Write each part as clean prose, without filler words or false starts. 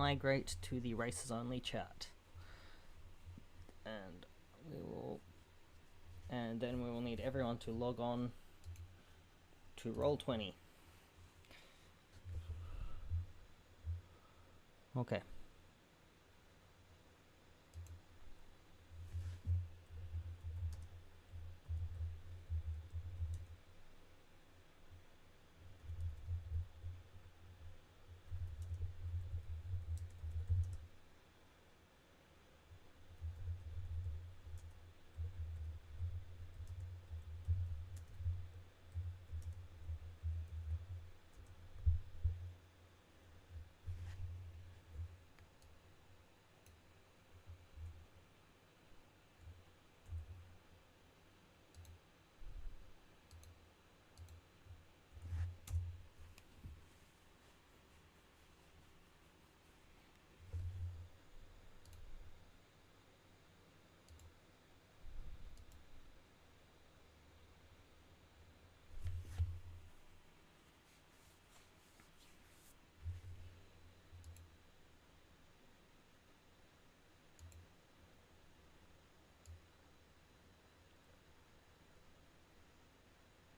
migrate to the races only chat. And then we will need everyone to log on to Roll20. Okay.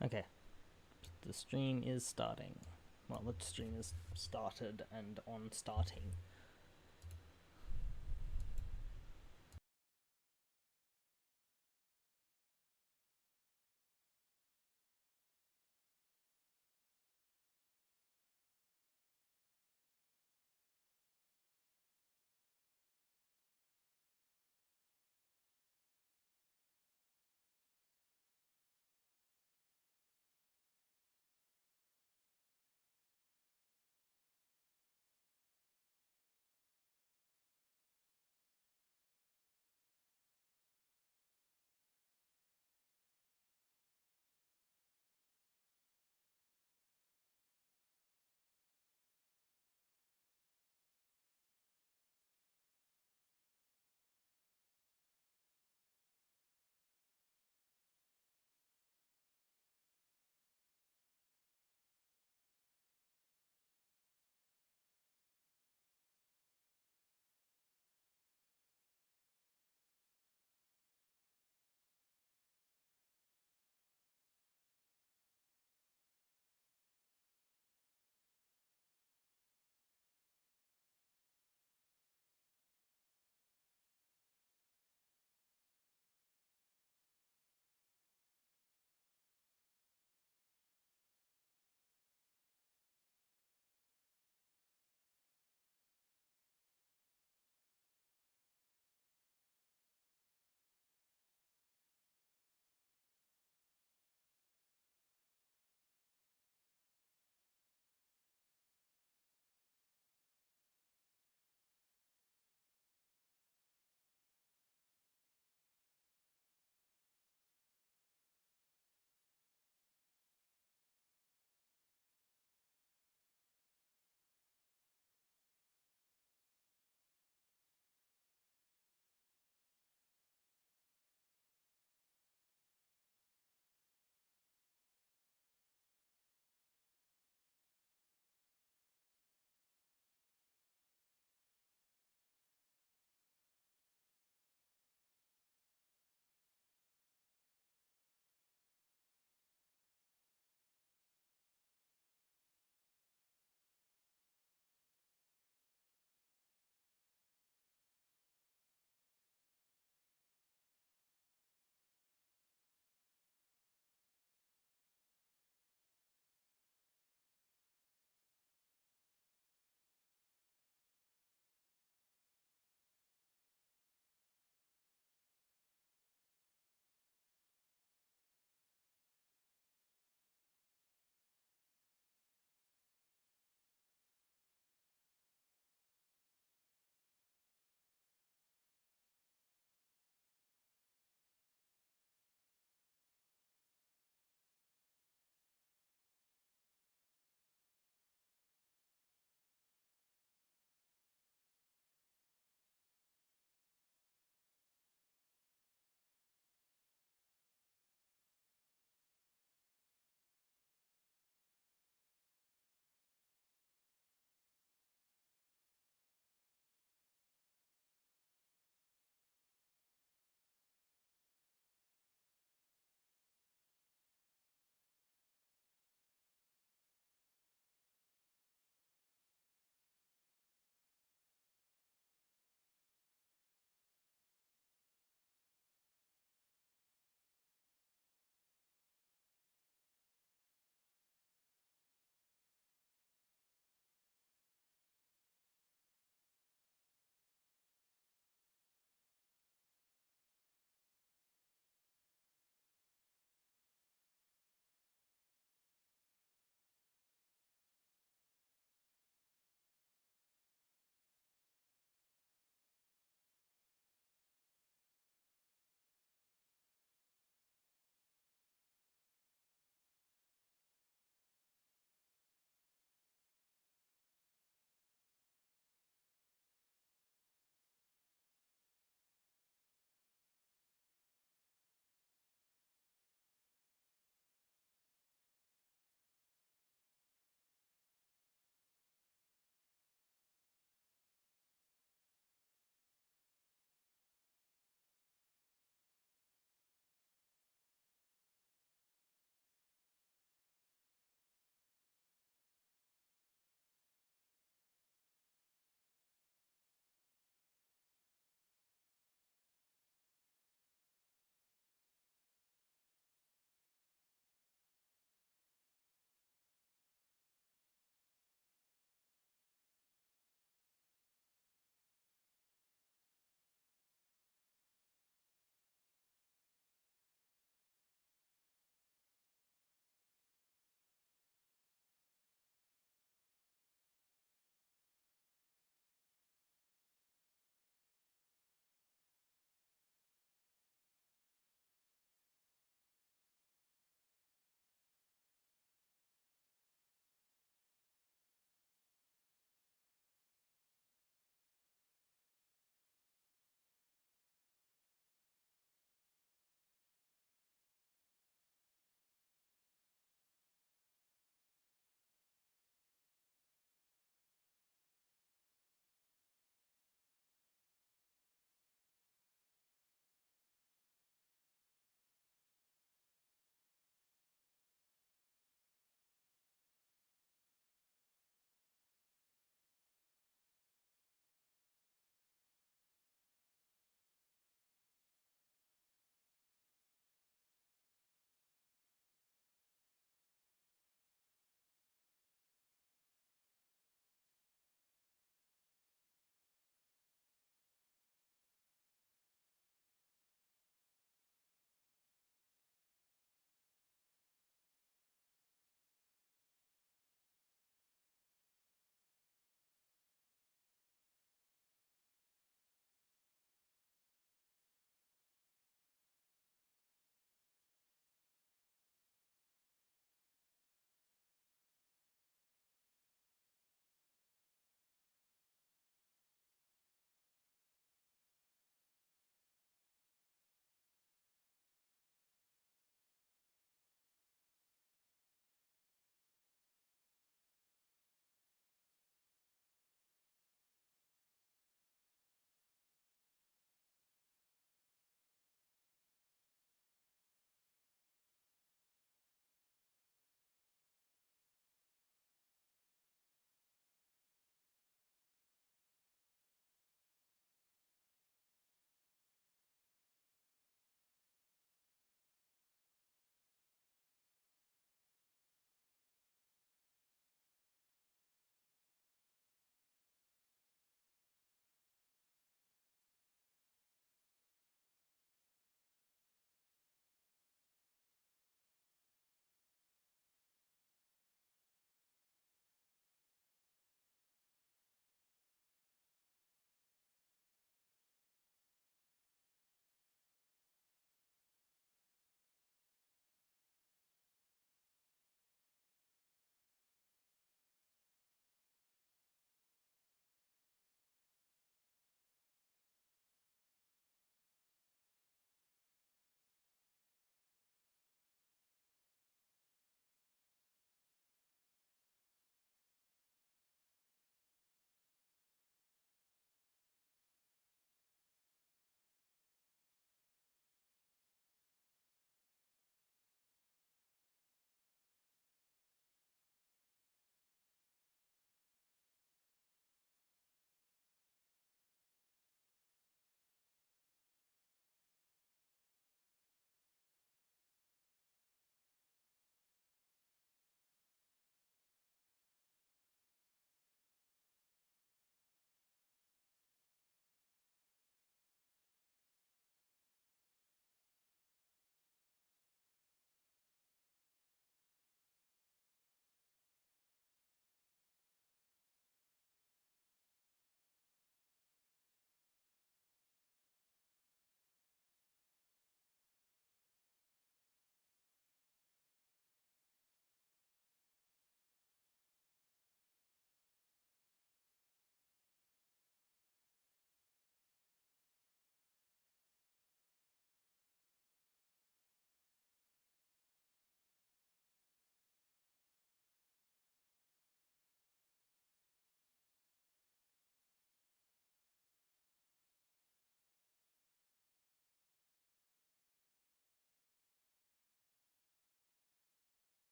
Okay. The stream is starting. Well, the stream is started and on starting.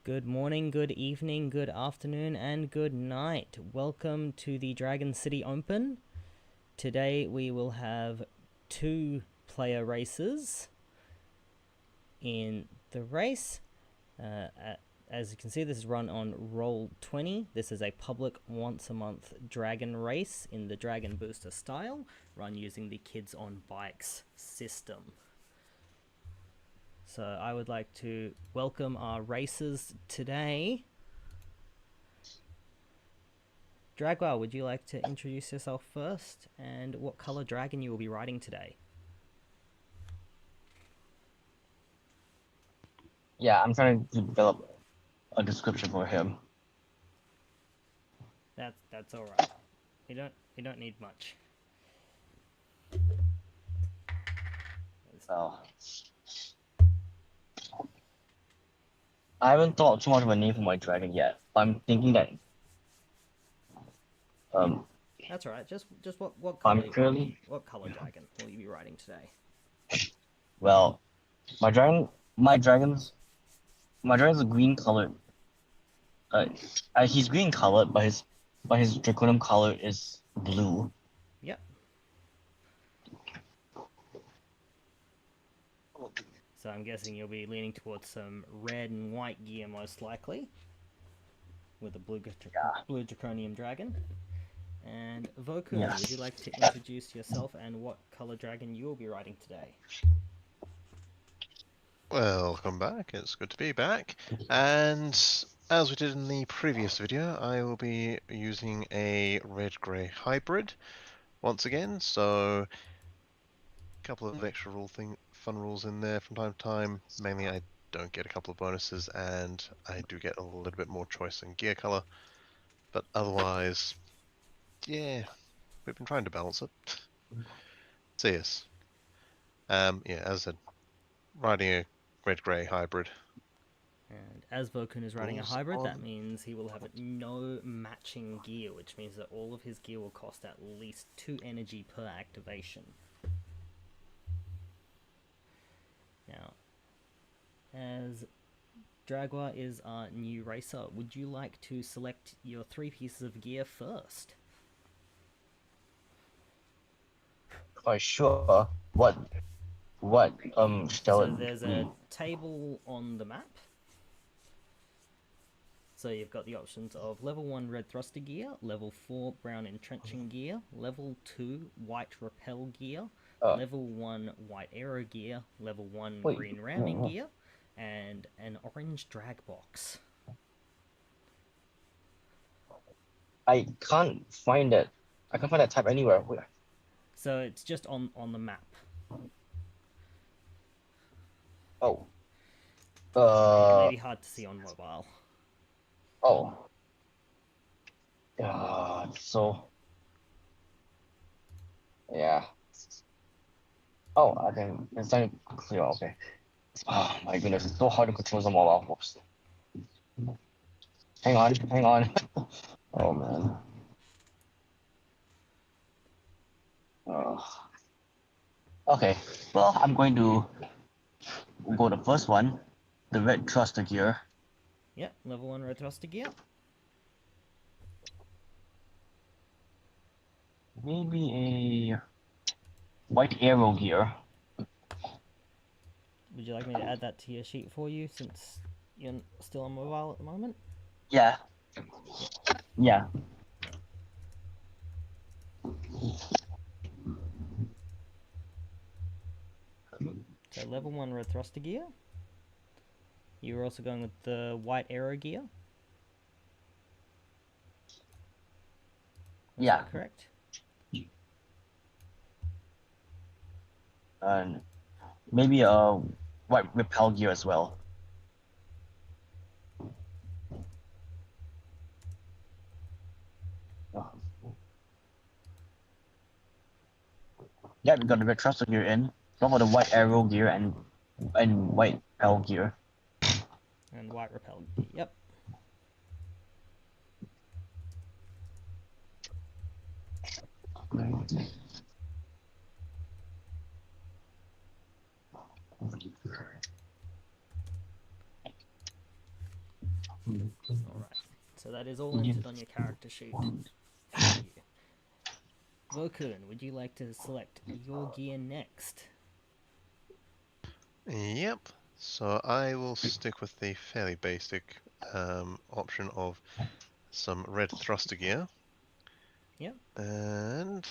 Good morning, good evening, good afternoon, and good night. Welcome to the Dragon City Open. Today we will have 2 player races in the race. As you can see, this is run on Roll20. This is a public once-a-month dragon race in the Dragon Booster style, run using the Kids on Bikes system. So I would like to welcome our racers today. Dragwar, would you like to introduce yourself first and what color dragon you will be riding today? Yeah, I'm trying to develop a description for him. That's all right. You don't need much. Well, I haven't thought too much of a name for my dragon yet. I'm thinking that That's all right. Just what color? I'm currently What color dragon will you be riding today? well, my dragon's a green colored. He's green colored, but his draconium color is blue. Yep. So I'm guessing you'll be leaning towards some red and white gear most likely, with a blue draconium dragon. And Vokun, Yes. would you like to introduce yourself and what color dragon you will be riding today? Welcome back, it's good to be back. And as we did in the previous video, I will be using a red-grey hybrid once again, so a couple of extra fun rules in there from time to time. Mainly I don't get a couple of bonuses and I do get a little bit more choice in gear color, but otherwise, yeah, we've been trying to balance it. So yes, yeah, as I said, riding a red-grey hybrid. And as Vokun is riding a hybrid, that means he will have no matching gear, which means that all of his gear will cost at least 2 energy per activation. Now, as Dragwa is our new racer, would you like to select your 3 pieces of gear first? Quite sure. What shall So it there's be? a table on the map. So you've got the options of level 1 red thruster gear, level 4 brown entrenching gear, level 2 white repel gear, level 1 white arrow gear, level 1 green ramming gear, and an orange drag box. I can't find it. I can't find that type anywhere. Where? So it's just on the map. Oh. It may be hard to see on mobile. Oh. So. Yeah. Oh, I think it's not clear. Okay. Oh my goodness, it's so hard to control the mobile folks. Hang on. Oh man. Okay. Well, I'm going to go the first one, the red thruster gear. Yep, level 1 red thruster gear. Maybe a white arrow gear. Would you like me to add that to your sheet for you since you're still on mobile at the moment? Yeah. Yeah. So level 1 red thruster gear. You were also going with the white arrow gear. Is that correct? And maybe a white repel gear as well. Yeah, we got the red thruster gear in. What about the white arrow gear and white repel gear? And white repel gear, yep. Alright, so that is all entered on your character sheet for you. Vokun, would you like to select your gear next? Yep. So I will stick with the fairly basic option of some red thruster gear. Yep. And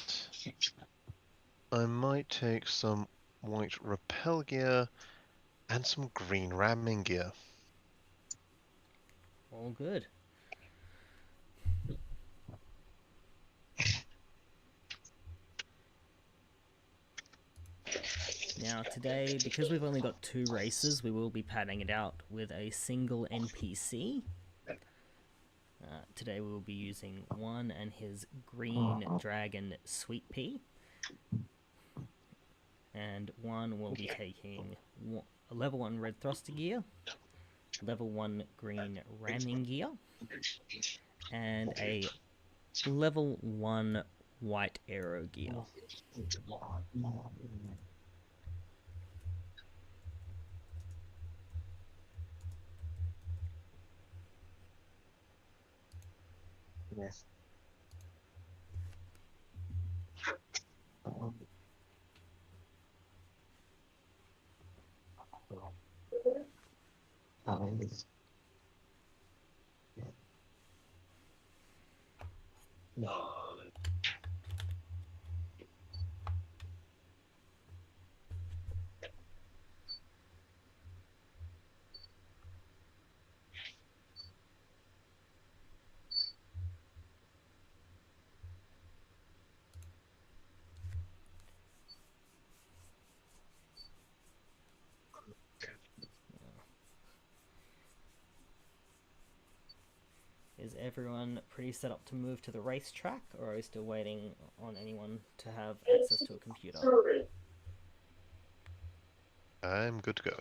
I might take some white rappel gear and some green ramming gear. All good. Now today, because we've only got 2 races, we will be padding it out with a single NPC. Today we will be using one and his green dragon Sweet Pea. And one will be taking a level 1 red thruster gear, level 1 green ramming gear, and a level 1 white arrow gear. Yes. Is everyone pretty set up to move to the racetrack, or are we still waiting on anyone to have access to a computer? I'm good to go.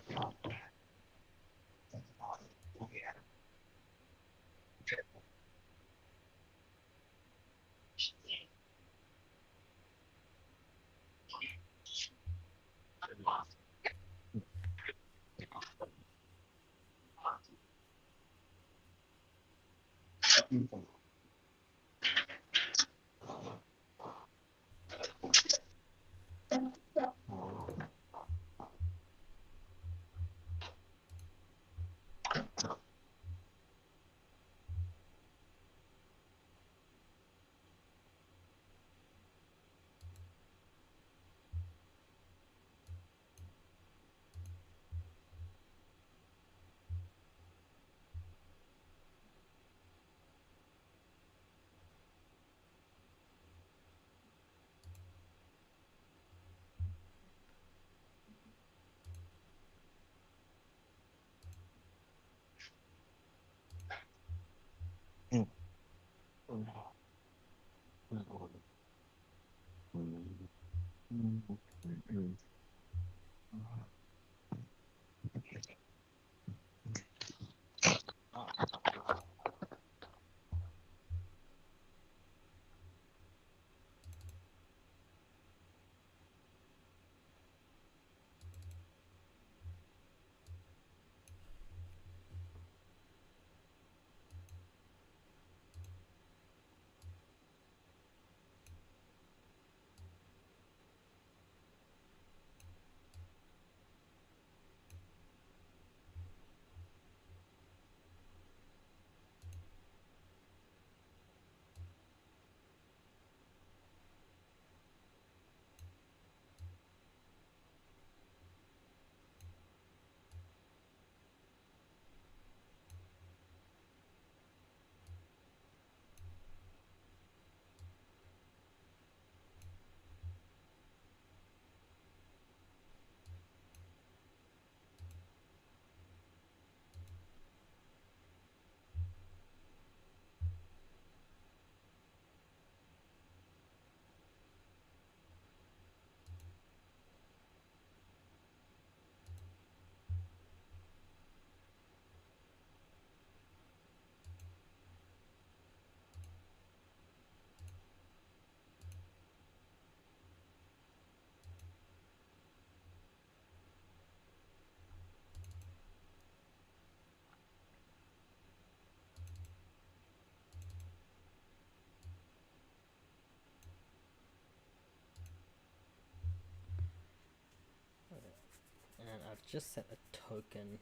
And I've just set a token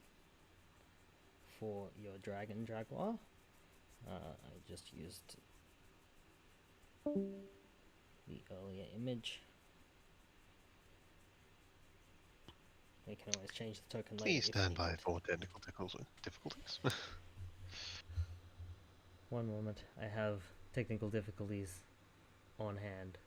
for your dragon jaguar. I just used the earlier image. You can always change the token later. Please stand if by needed. for technical difficulties. One moment, I have technical difficulties on hand.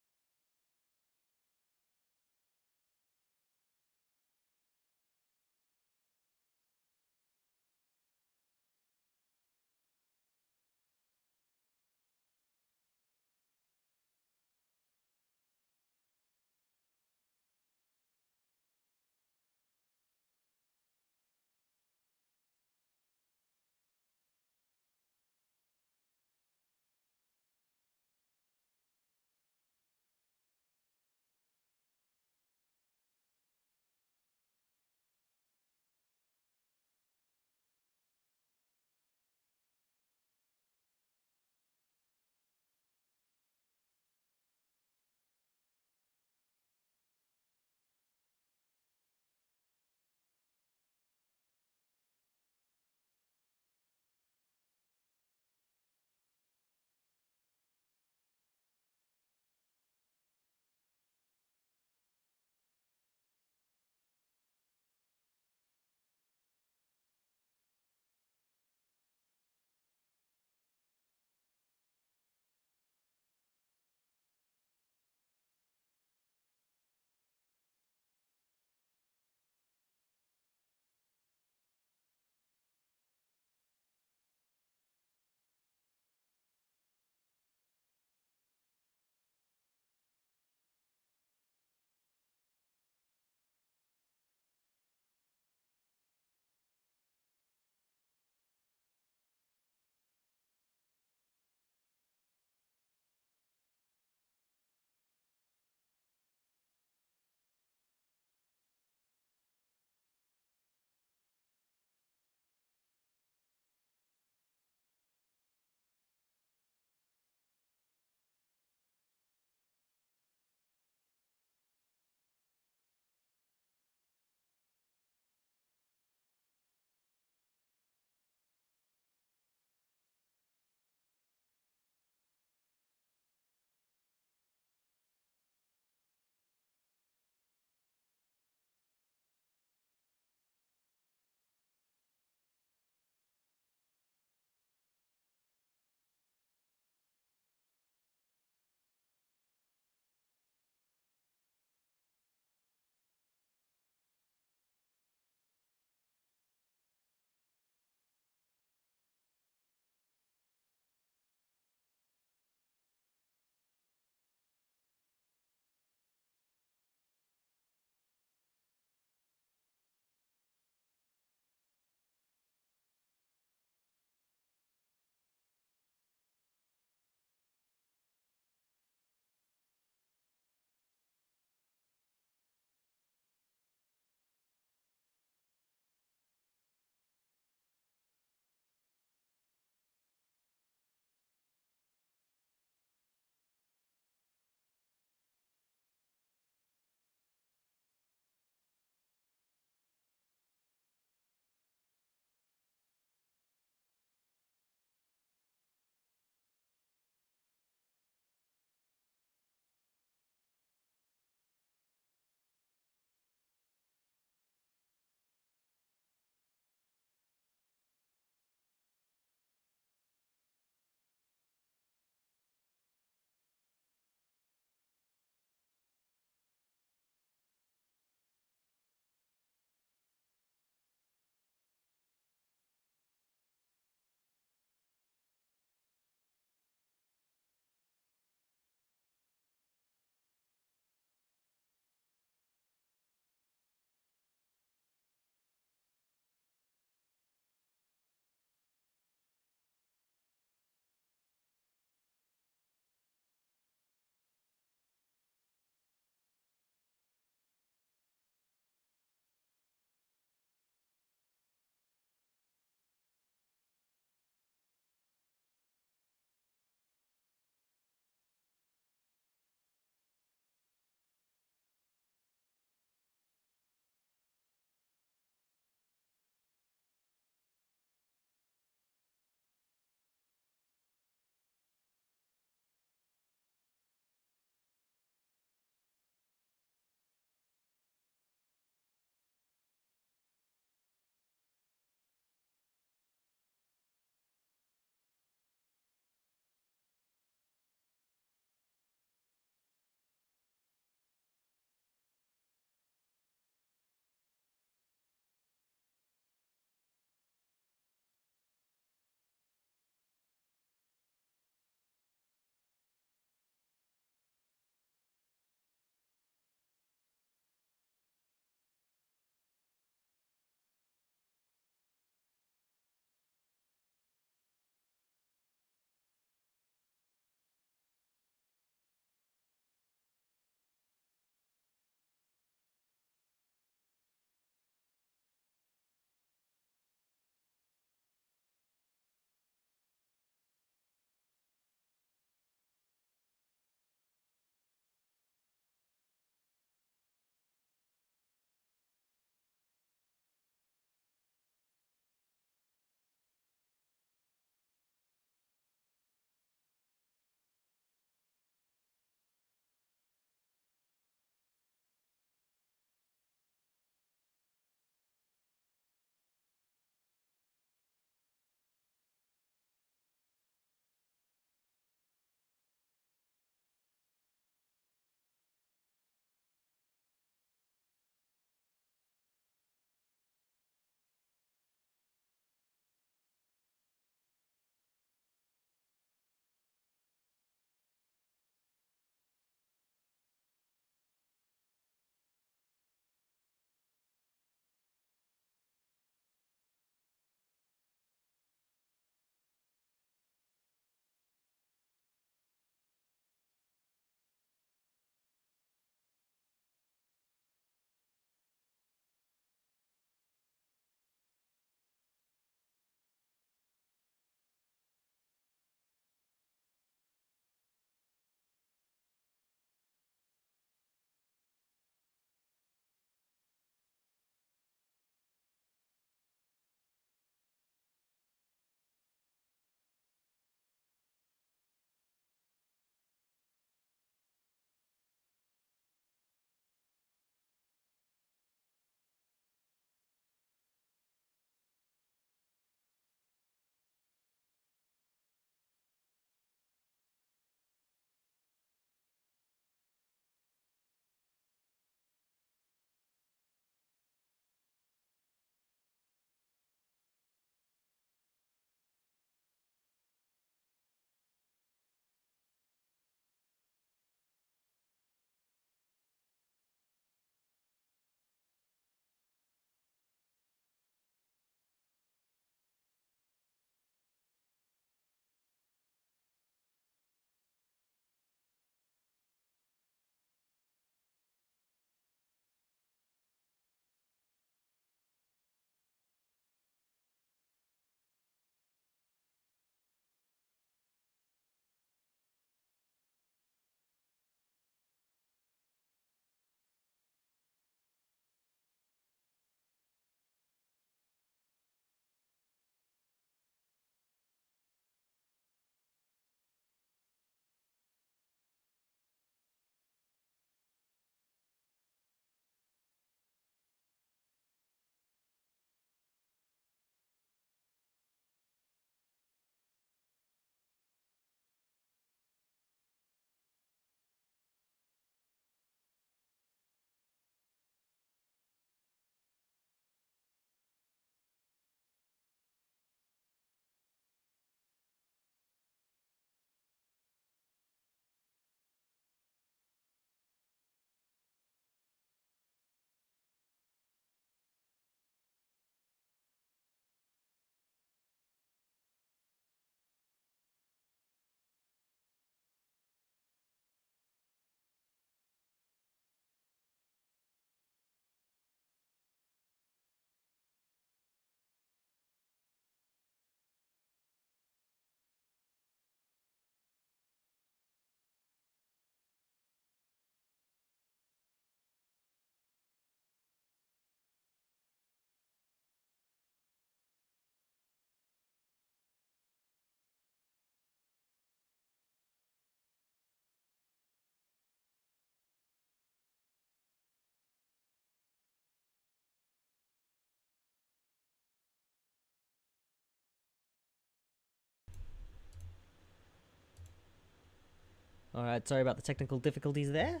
Alright, sorry about the technical difficulties there.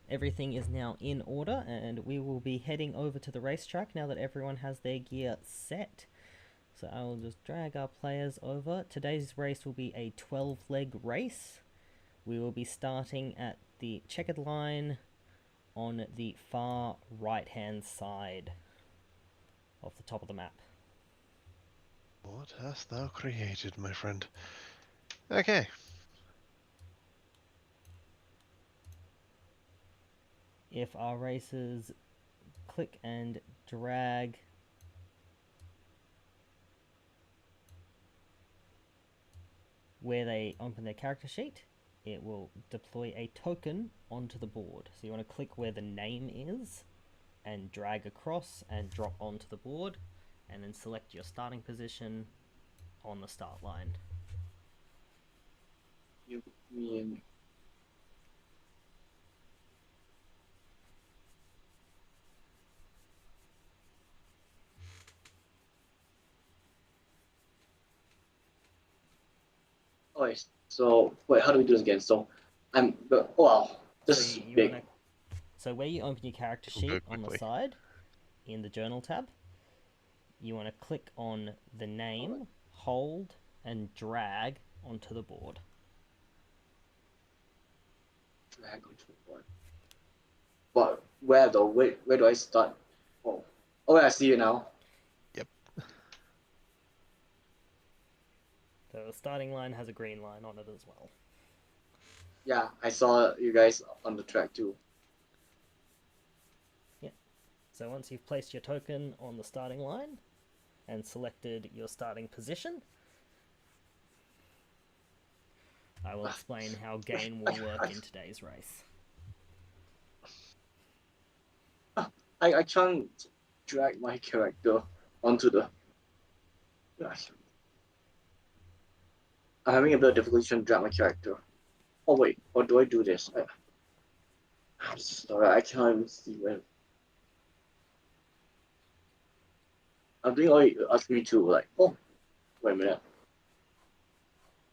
Everything is now in order, and we will be heading over to the racetrack now that everyone has their gear set. So I will just drag our players over. Today's race will be a 12-leg race. We will be starting at the checkered line on the far right-hand side of the top of the map. What hast thou created, my friend? Okay. If our racers click and drag where they open their character sheet, it will deploy a token onto the board. So you want to click where the name is and drag across and drop onto the board, and then select your starting position on the start line. You mean okay, so wait, how do we do this again? So oh wow, this is big. So where you open your character sheet on the side, in the journal tab, you want to click on the name, hold, and drag onto the board. Drag onto the board. But where though? Where do I start? Oh, I see you now. Yep. So the starting line has a green line on it as well. Yeah, I saw you guys on the track too. Yeah. So once you've placed your token on the starting line and selected your starting position, I will explain how gain will work in today's race. I can't drag my character onto the. I'm having a bit of difficulty trying to drag my character. Oh wait, or do I do this? Sorry, I can't even see where. I'm doing all you asked me to, like, oh, wait a minute.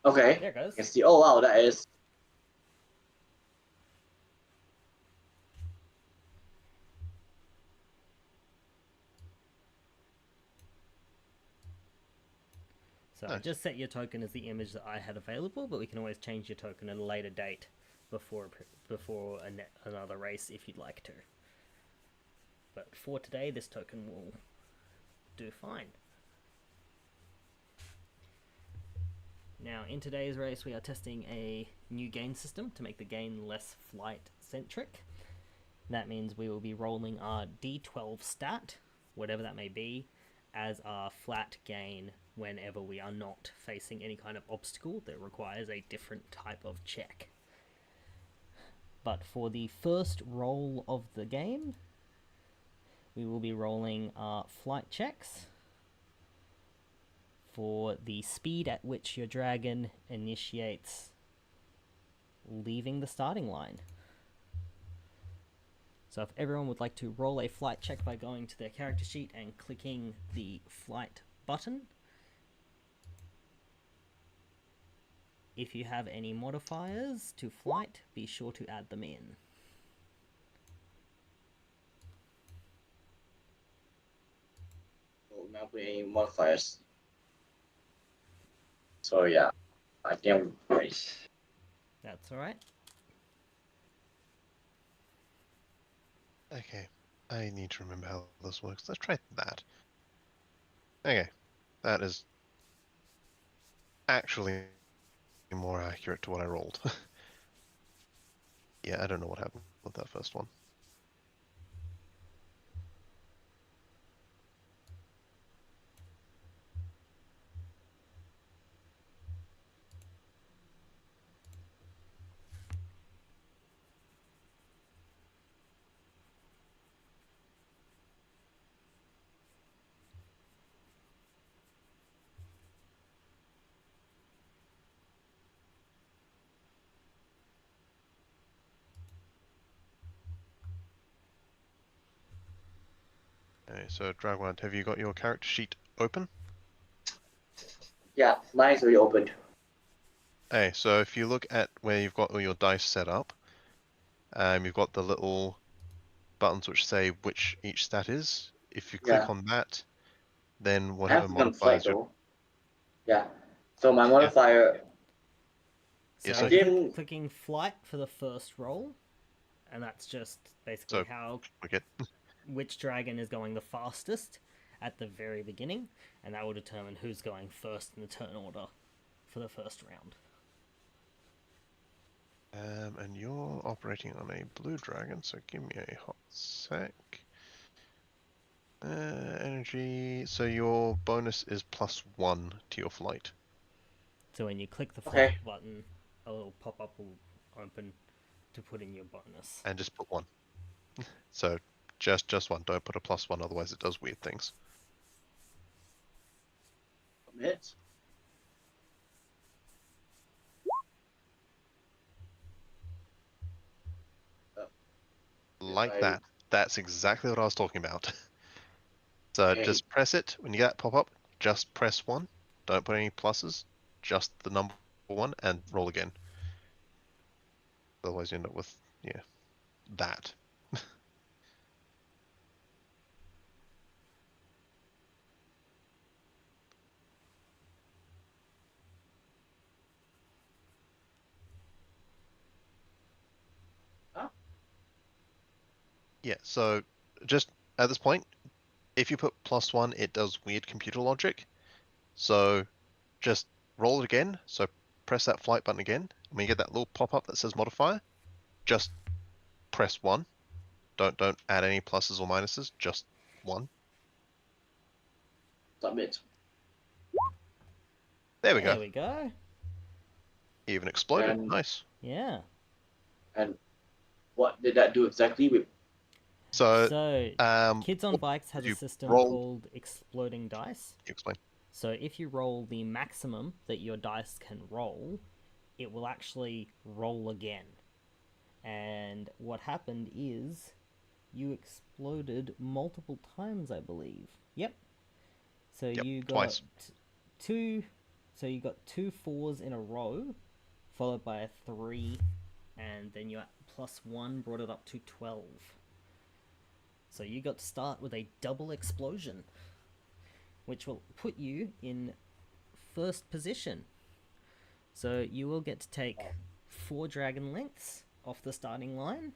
Okay, There it goes. I can see. Oh wow, that is. So nice. I just set your token as the image that I had available, but we can always change your token at a later date before another race if you'd like to. But for today, this token will do fine. Now, in today's race, we are testing a new gain system to make the gain less flight-centric. That means we will be rolling our D12 stat, whatever that may be, as our flat gain whenever we are not facing any kind of obstacle that requires a different type of check. But for the first roll of the game, we will be rolling our flight checks for the speed at which your dragon initiates leaving the starting line. So if everyone would like to roll a flight check by going to their character sheet and clicking the flight button. If you have any modifiers to flight, be sure to add them in. Oh, not putting any modifiers. So yeah, I think I'm right. That's alright. Okay, I need to remember how this works. Let's try that. Okay, that is actually more accurate to what I rolled. Yeah, I don't know what happened with that first one. Okay, so Dragwan, have you got your character sheet open? Yeah, mine's already opened. Hey, so if you look at where you've got all your dice set up, you've got the little buttons which say which each stat is. If you click Yeah. on that, then I whatever have to become flight modifiers you though. Yeah. So my modifier. So so clicking flight for the first roll, and that's just basically So- how click it. which dragon is going the fastest at the very beginning, and that will determine who's going first in the turn order for the first round. And you're operating on a blue dragon, so give me a hot sec. Energy. So your bonus is +1 to your flight. So when you click the Okay. flight button, a little pop-up will open to put in your bonus. And just put 1. So just 1. Don't put a +1, otherwise it does weird things. Submit. Like I- that. That's exactly what I was talking about. So Okay. just press it. When you get that pop-up, just press 1. Don't put any pluses. Just the number 1 and roll again. Otherwise you end up with, yeah, that. Huh? Yeah, so just at this point, if you put +1, it does weird computer logic. So just roll it again. So press that flight button again. When you get that little pop-up that says modifier, just press 1. Don't add any pluses or minuses, just 1. Submit. There we There go. we go. Even exploded. And Nice. Yeah. and what did that do exactly with? So So um, Kids on Bikes has a you system roll. called exploding dice. You explain. So if you roll the maximum that your dice can roll, it will actually roll again. And what happened is you exploded multiple times, I believe. Yep. So Yep, you got twice. two. So you got 2 4s in a row, followed by a 3, and then your +1 brought it up to 12. So you got to start with a double explosion, which will put you in first position. So you will get to take 4 dragon lengths off the starting line,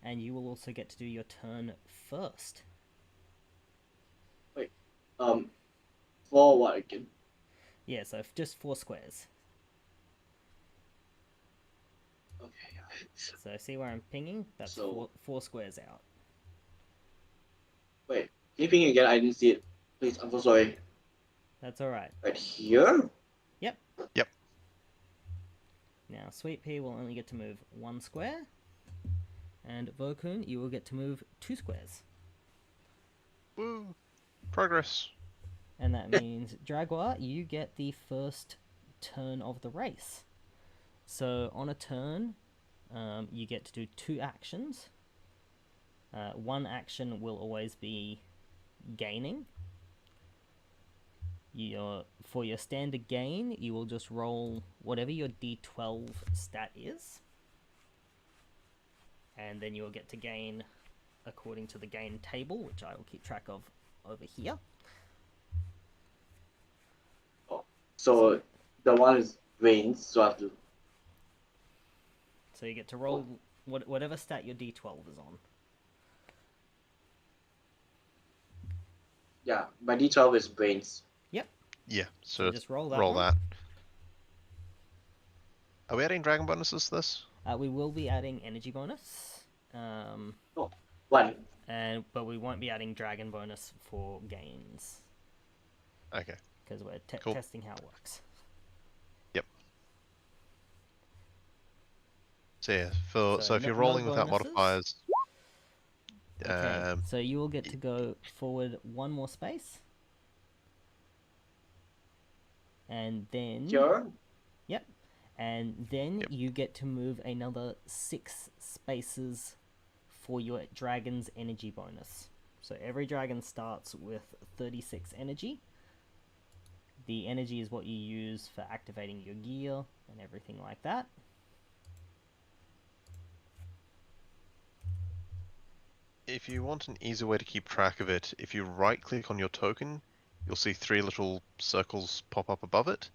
and you will also get to do your turn first. Wait. For what again? Yeah, so just 4 squares. Okay. So see where I'm pinging? That's So- four squares out. Wait. Keeping again. I didn't see it. Please. I'm so sorry. That's alright. Right here. Yep. Yep. Now, Sweet Pea will only get to move 1 square, and Vokun, you will get to move 2 squares. Woo! Progress. And that means, Jaguar, you get the first turn of the race. So, on a turn, you get to do 2 actions. One action will always be gaining. For your standard gain, you will just roll whatever your d12 stat is. And then you'll get to gain according to the gain table, which I will keep track of over here. So the one is brains. So I have to. So you get to roll whatever stat your d12 is on. Yeah. My D12 is brains. Yeah, So so just roll that roll one. that. Are we adding dragon bonuses to this? We will be adding energy bonus, One. but we won't be adding dragon bonus for gains Okay. because we're Cool. testing how it works. So yeah, So if you're no rolling without bonuses? modifiers, Okay, so you will get to go forward 1 more space, and then Here. Yep. And then Yep. you get to move another 6 spaces for your dragon's energy bonus. So every dragon starts with 36 energy. The energy is what you use for activating your gear and everything like that. If you want an easy way to keep track of it, if you right click on your token, you'll see 3 little circles pop up above it.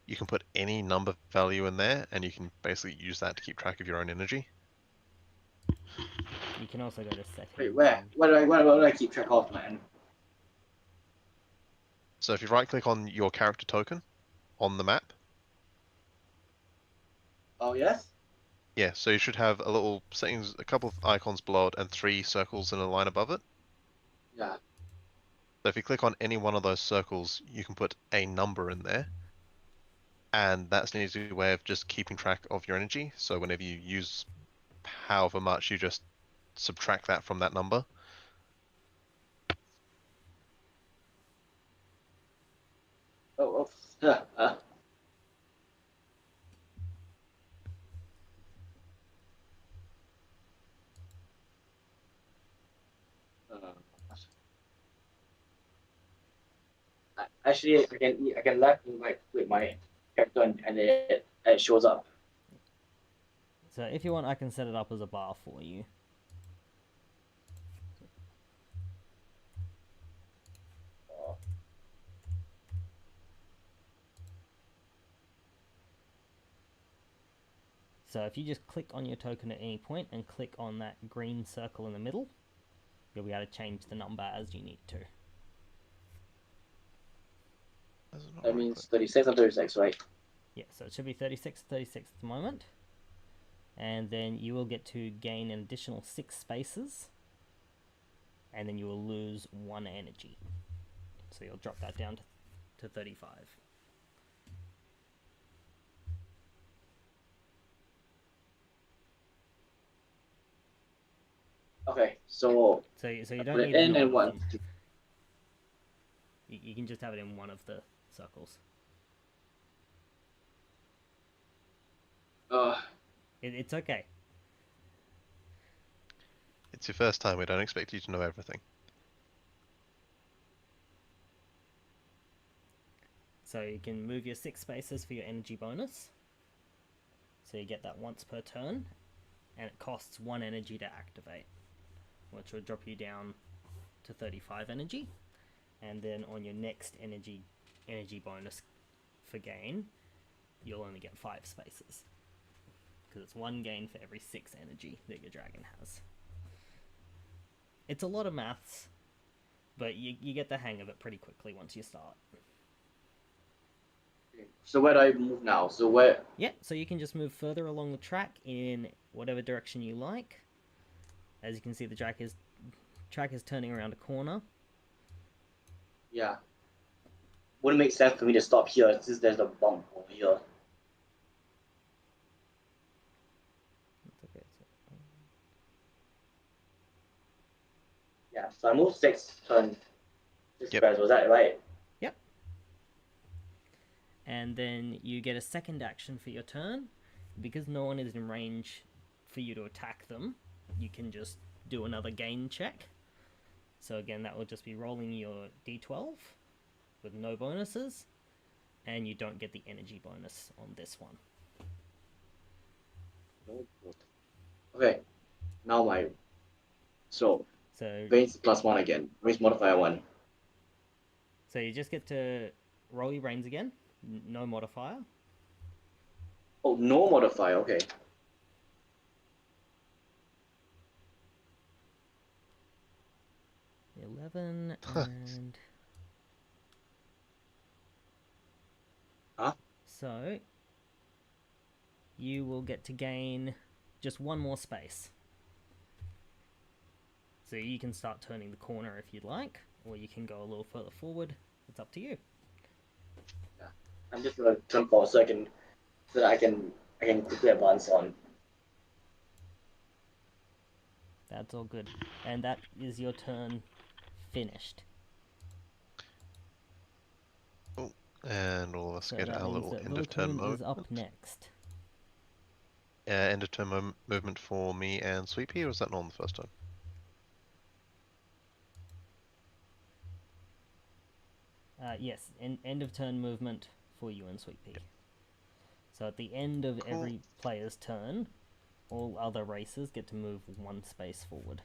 You can put any number value in there, and you can basically use that to keep track of your own energy. You can also go to settings. Wait, where? What do I keep track of, man? So if you right click on your character token on the map, Oh, yes? yeah, so you should have a little settings, a couple of icons below it, and 3 circles in a line above it. Yeah. So if you click on any one of those circles, you can put a number in there. And that's an easy way of just keeping track of your energy. So whenever you use however much, you just subtract that from that number. Oh. Actually, I can left and right with my character and it shows up. So if you want, I can set it up as a bar for you. So if you just click on your token at any point and click on that green circle in the middle, you'll be able to change the number as you need to. That means 36 and 36, right? Yeah, so it should be 36 at the moment. And then you will get to gain an additional 6 spaces. And then you will lose 1 energy. So you'll drop that down to 35. Okay, so you don't put need it in all and of one. them. You can just have it in one of the circles. It's okay. It's your first time, we don't expect you to know everything. So you can move your 6 spaces for your energy bonus. So you get that once per turn, and it costs 1 energy to activate, which will drop you down to 35 energy. And then on your next energy bonus for gain, you'll only get 5 spaces. Because it's 1 gain for every 6 energy that your dragon has. It's a lot of maths, but you get the hang of it pretty quickly once you start. So where do I move now? So where? Yeah, so you can just move further along the track in whatever direction you like. As you can see, the track is turning around a corner. Yeah. Wouldn't make sense for me to stop here since there's a bump over here. Yeah, so I moved 6 turns. 6 Yep. squares, was that right? Yep. And then you get a second action for your turn. Because no one is in range for you to attack them, you can just do another gain check. So again, that will just be rolling your d12 with no bonuses, and you don't get the energy bonus on this one. Okay, now so Veins +1 again. Range modifier 1. So you just get to roll your brains again, no modifier. Oh, no modifier, okay. $11 and... Huh? So, you will get to gain just 1 more space. So you can start turning the corner if you'd like, or you can go a little further forward. It's up to you. Yeah. I'm just gonna turn forward so that I can quickly advance on. That's all good. And that is your turn finished. Oh, and all of us So get that our means little that end of turn Voltoon is up movement. next. End of turn movement for me and Sweet Pea, or was that not on the first turn? Yes, end of turn movement for you and Sweet Pea. So at the end of every player's turn, all other racers get to move 1 space forward.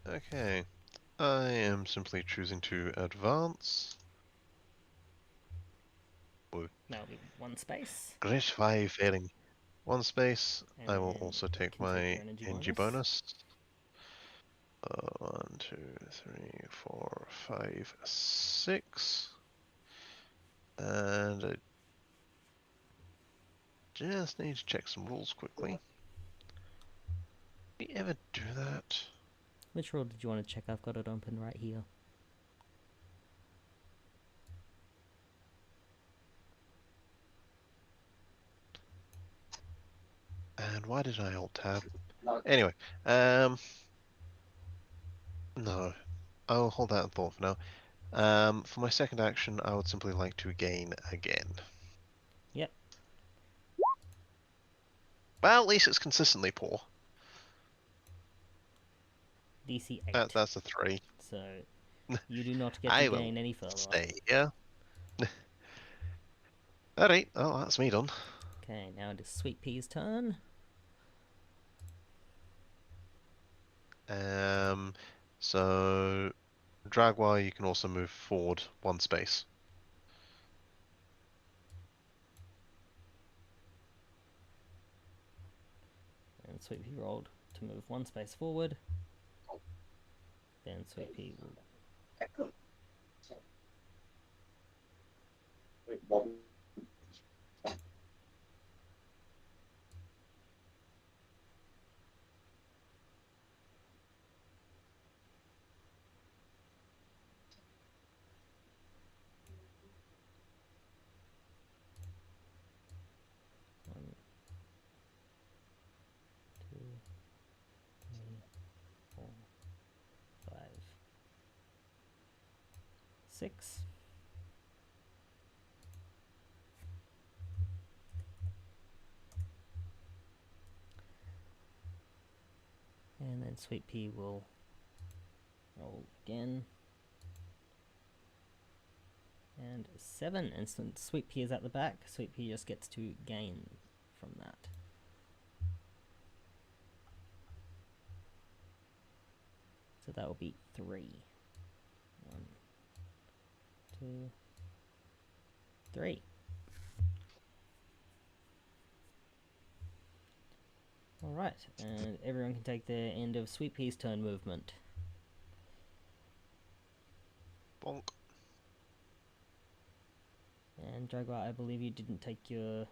Okay. I am simply choosing to advance. That'll be 1 space. Great 5 failing. 1 space. And I will then also you take can take my your energy energy bonus. bonus. 1, 2, 3, 4, 5, 6. And I just need to check some rules quickly. Do we ever do that? Which rule did you want to check? I've got it open right here. And why did I alt tab? No. Anyway, no. I'll hold that in thought for now. For my second action, I would simply like to gain again. Yep. Well, at least it's consistently poor. DC 8. That's a 3. So you do not get to I will gain any further. stay here. Alright, oh, that's me done. Okay, now it is Sweet Pea's turn. So Dragwire, you can also move forward 1 space. And Sweet Pea rolled to move 1 space forward. Then Sweet Pea will... Wait, Bob. One, two, three, 4, 5, 6. And then Sweet Pea will roll again. And 7. And since Sweet Pea is at the back, Sweet Pea just gets to gain from that. So that will be 3. 1, 2, 3. Alright, and everyone can take their end of Sweet Pea's turn movement. Bonk. And Jaguar, I believe you didn't take your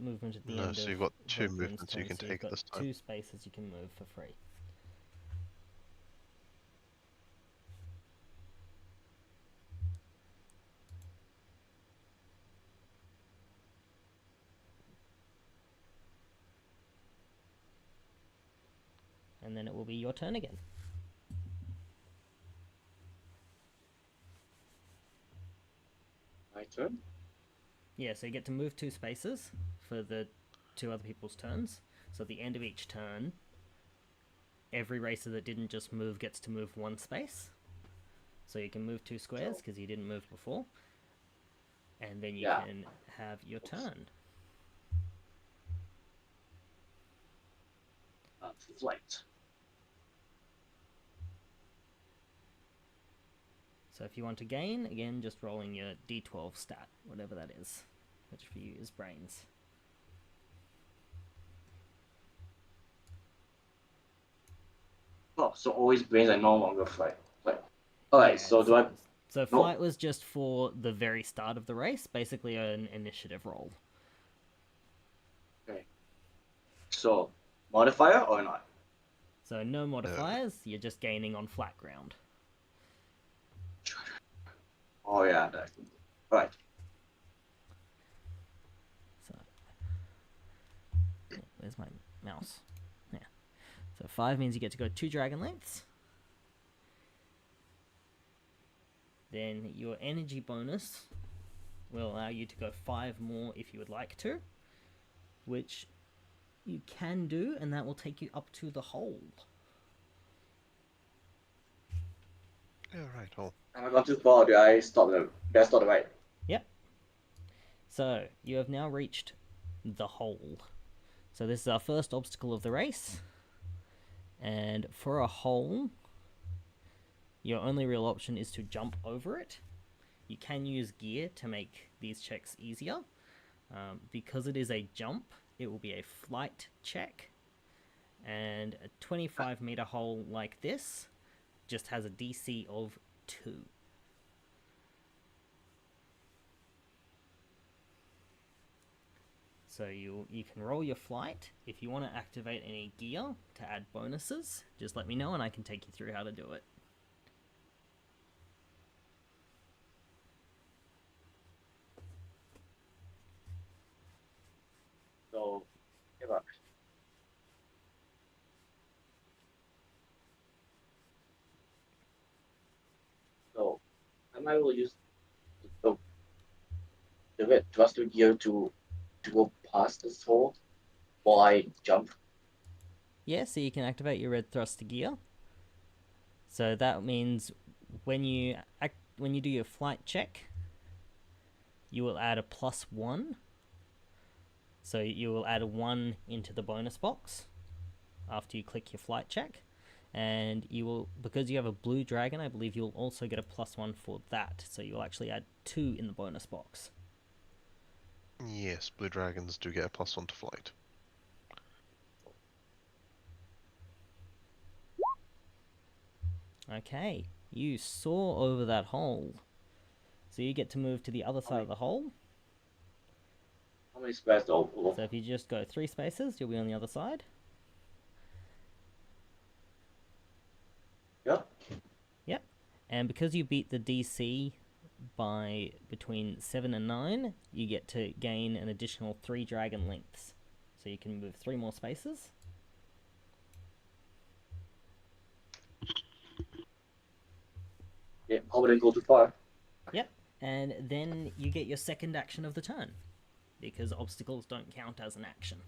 movement at the No, end so of you've got 2 Voltron's movements you turn, can so take you've got this time. 2 spaces you can move for free. And then it will be your turn again. My turn? Yeah, so you get to move 2 spaces for the 2 other people's turns. So at the end of each turn, every racer that didn't just move gets to move 1 space. So you can move 2 squares because you didn't move before. And then you can have your turn. Flight. So if you want to gain, again, just rolling your d12 stat, whatever that is, which for you is brains. Oh, so always brains are no longer flight. Alright, so do I... So flight was just for the very start of the race, basically an initiative roll. Okay. So, modifier or not? So no modifiers, you're just gaining on flat ground. Oh yeah, that. Alright. So, where's my mouse? Yeah. So 5 means you get to go 2 dragon lengths. Then your energy bonus will allow you to go 5 more if you would like to, which you can do, and that will take you up to the hole. Yeah, right. Oh, Have I gone too far or do I stop the right? Yep. So you have now reached the hole. So this is our first obstacle of the race. And for a hole, your only real option is to jump over it. You can use gear to make these checks easier. Because it is a jump, it will be a flight check. And a 25-meter hole like this just has a DC of 2. So you can roll your flight. If you want to activate any gear to add bonuses, just let me know and I can take you through how to do it. So, give up. So, I might will use the, the red thruster gear to go past this hole while I jump. Yeah, so you can activate your red thruster gear. So that means when you do your flight check, you will add a +1. So you will add a 1 into the bonus box after you click your flight check. And you will, because you have a blue dragon, I believe you'll also get a +1 for that. So you'll actually add 2 in the bonus box. yes. Blue dragons do get a +1 to flight. Okay, you soar over that hole. So you get to move to the other side of the hole. How many squares do I So if you just go 3 spaces, you'll be on the other side. Yeah. Yep. And because you beat the DC by between 7 and 9, you get to gain an additional 3 dragon lengths. So you can move 3 more spaces. Yeah. How would I go too far? Yep. And then you get your second action of the turn, because obstacles don't count as an action.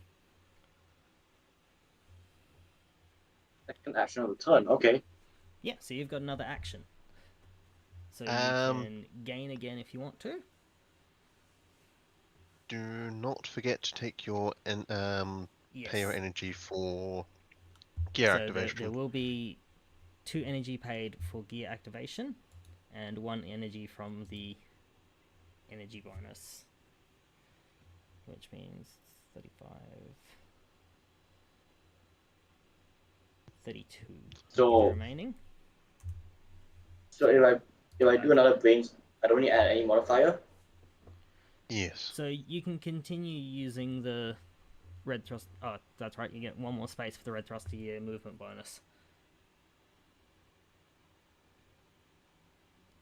Second action of the turn. Okay. Yeah, so you've got another action. So you can gain again if you want to. Do not forget to take your Yes. pay your energy for gear So activation. there will be 2 energy paid for gear activation, and 1 energy from the energy bonus, which means 35, 32 So- remaining. So if I do another brains, I don't need to add any modifier. Yes. So you can continue using the red thrust. Oh, that's right. You get 1 more space for the red thruster gear movement bonus.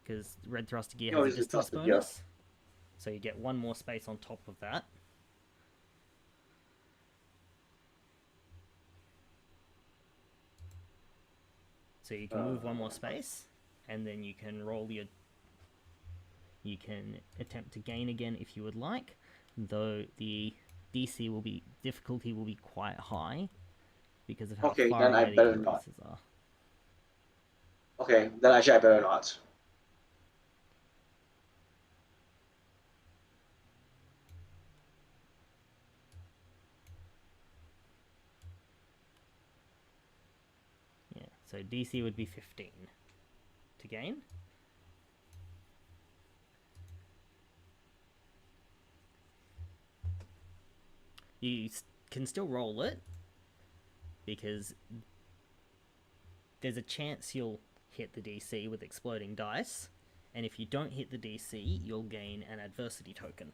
Because red thruster gear has a It's the distance thruster gear. bonus. So you get 1 more space on top of that. So you can move 1 more space, and then you can roll your. You can attempt to gain again if you would like, though the difficulty will be quite high because of how Okay, far then I away the better gear not. pieces are. Okay, then actually I better not. Yeah, so DC would be 15 to gain. You can still roll it because there's a chance you'll hit the DC with exploding dice, and if you don't hit the DC, you'll gain an adversity token.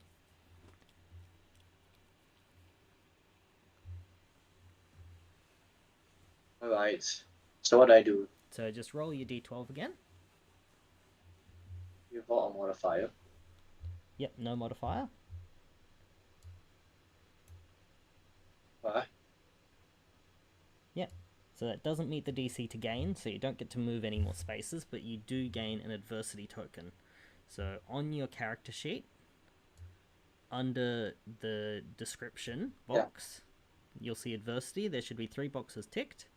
Alright. So what do I do? So just roll your D12 again. You roll a modifier. Yep, no modifier. Alright. Yep. So that doesn't meet the DC to gain, so you don't get to move any more spaces, but you do gain an adversity token. So on your character sheet, under the description box, you'll see adversity. There should be 3 boxes ticked,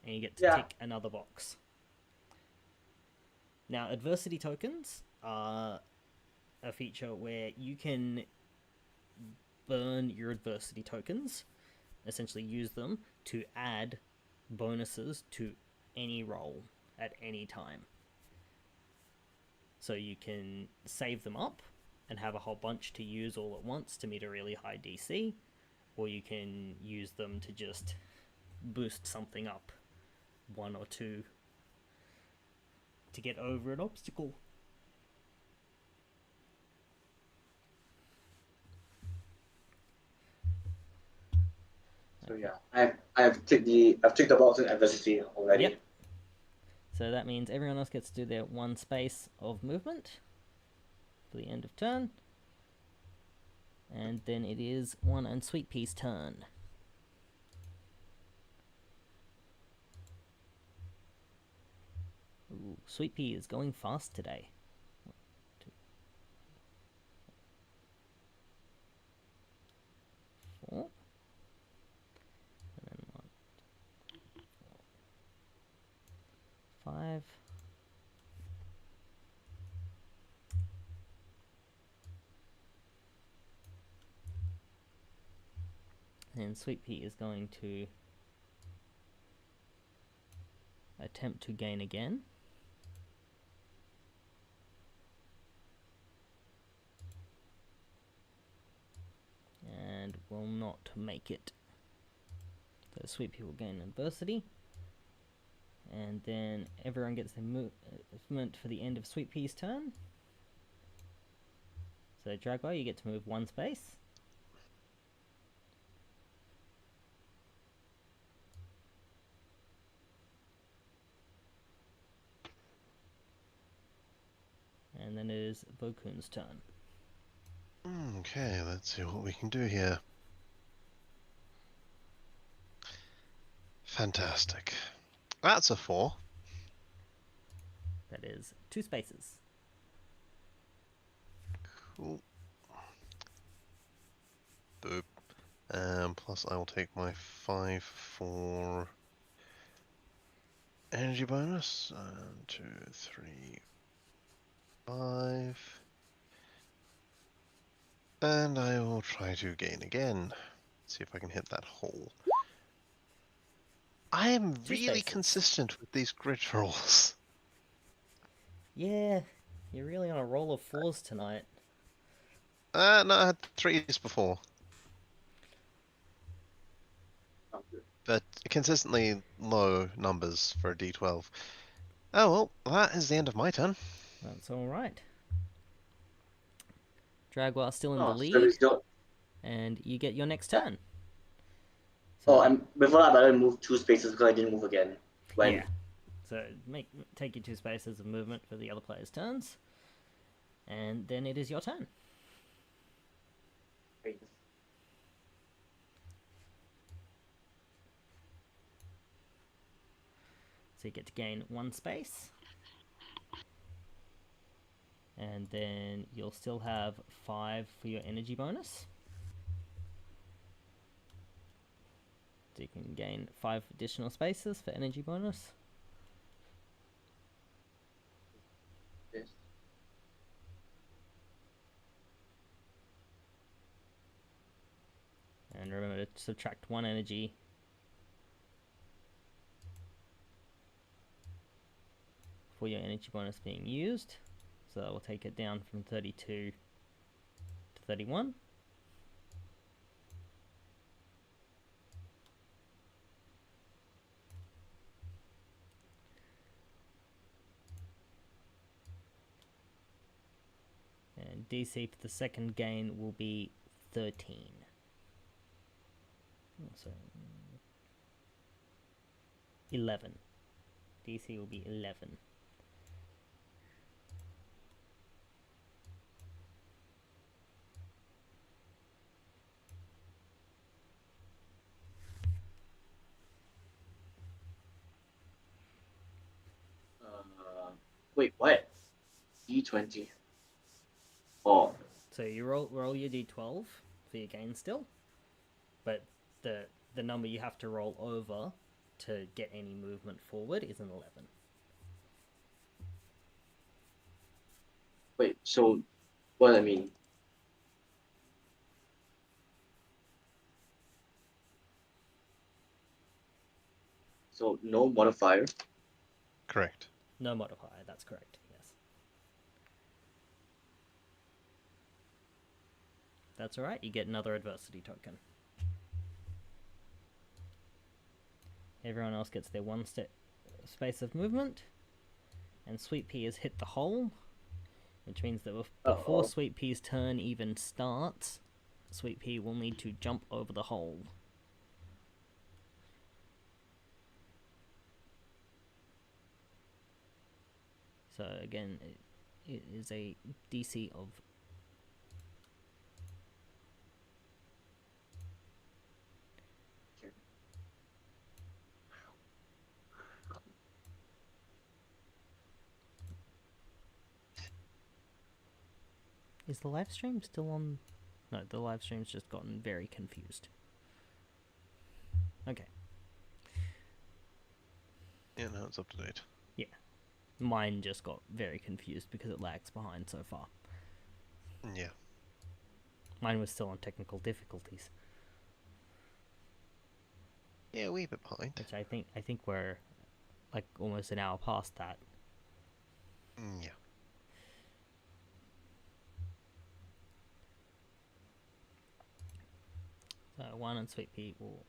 and you get to tick another box. Now, adversity tokens are a feature where you can burn your adversity tokens, essentially use them to add bonuses to any roll at any time. So you can save them up and have a whole bunch to use all at once to meet a really high DC, or you can use them to just boost something up 1 or 2 to get over an obstacle. So yeah, I've ticked the box in adversity already. Yep. So that means everyone else gets to do their 1 space of movement for the end of turn. And then it is One and Sweet Pea's turn. Ooh, Sweet Pea is going fast today. 1, 2, 4. And then 1, 2, 4, 5. And Sweet Pea is going to attempt to gain again. And will not make it. So Sweet Pea will gain adversity. And then everyone gets their movement for the end of Sweet Pea's turn. So Jaguar, you get to move 1 space. And then it is Vokun's turn. Okay, let's see what we can do here. Fantastic. That's a 4. That is 2 spaces. Cool. Boop. Plus I will take my 5 for energy bonus. 2, 3, 5. And I will try to gain again. See if I can hit that hole. I am 2 really spaces. consistent with these grid rolls. Yeah, you're really on a roll of 4s tonight. No, I had 3s before. Oh, good. But consistently low numbers for a D12. Oh well, that is the end of my turn. That's alright. Jaguar still in the Oh, so lead, we still. and you get your next turn. Oh, and before that, I didn't move 2 spaces because I didn't move again. When Yeah. So take your 2 spaces of movement for the other players' turns. And then it is your turn. So you get to gain 1 space. And then you'll still have 5 for your energy bonus. So you can gain 5 additional spaces for energy bonus. Yes. And remember to subtract 1 energy for your energy bonus being used. So that will take it down from 32 to 31. And DC for the second gain will be 13. So 11. DC will be 11. Wait, what? D20. Oh, So you roll your d12 for your gain still, but the number you have to roll over to get any movement forward is an 11. Wait, so what I mean? So no modifier. Correct. No modifier, that's correct, yes. That's alright, you get another adversity token. Everyone else gets their one space of movement. And Sweet Pea has hit the hole, which means that before Sweet Pea's turn even starts, Sweet Pea will need to jump over the hole. So again, it is a DC of Is the live stream still on? No, the live stream's just gotten very confused. Okay. Yeah, no, it's up to date. Yeah. Mine just got very confused because it lags behind so far. Yeah. Mine was still on technical difficulties, Yeah, a wee bit behind. which I think we're like almost an hour past that. Yeah. So one and Sweet Pea will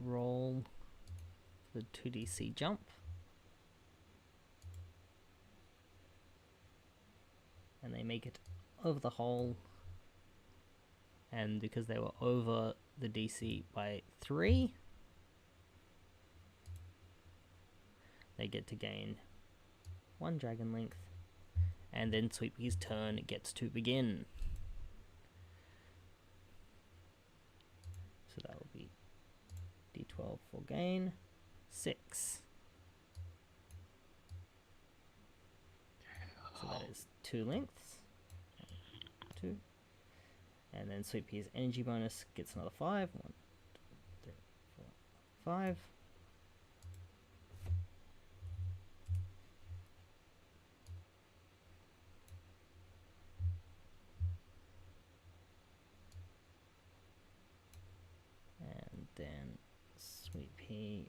roll the 2DC jump. And they make it over the hole. And because they were over the DC by 3, they get to gain 1 dragon length. And then Sweet Pea's turn gets to begin. So that will be D12 for gain. 6. So that is 2 lengths. 2. And then Sweet Pea's energy bonus gets another 5. 1, 2, 3, 4, 5. And then Sweet Pea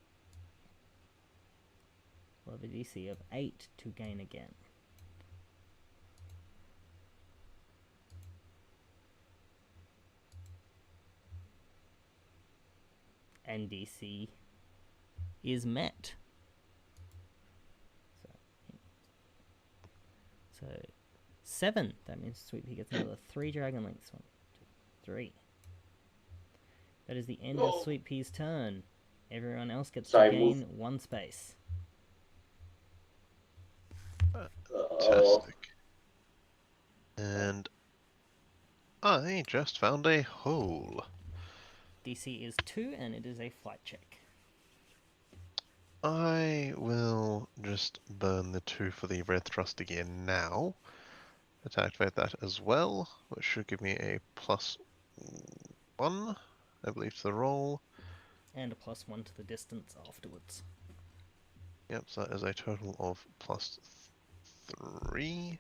will have a DC of 8 to gain again. And DC is met. So 7. That means Sweet Pea gets another 3 dragon lengths. 1, 2, 3. That is the end of Sweet Pea's turn. Everyone else gets to gain 1 space. Fantastic. And I just found a hole. DC is 2 and it is a flight check. I will just burn the 2 for the red thrust again now. Let's activate that as well, which should give me a +1, I believe, to the roll. And a +1 to the distance afterwards. Yep, so that is a total of +3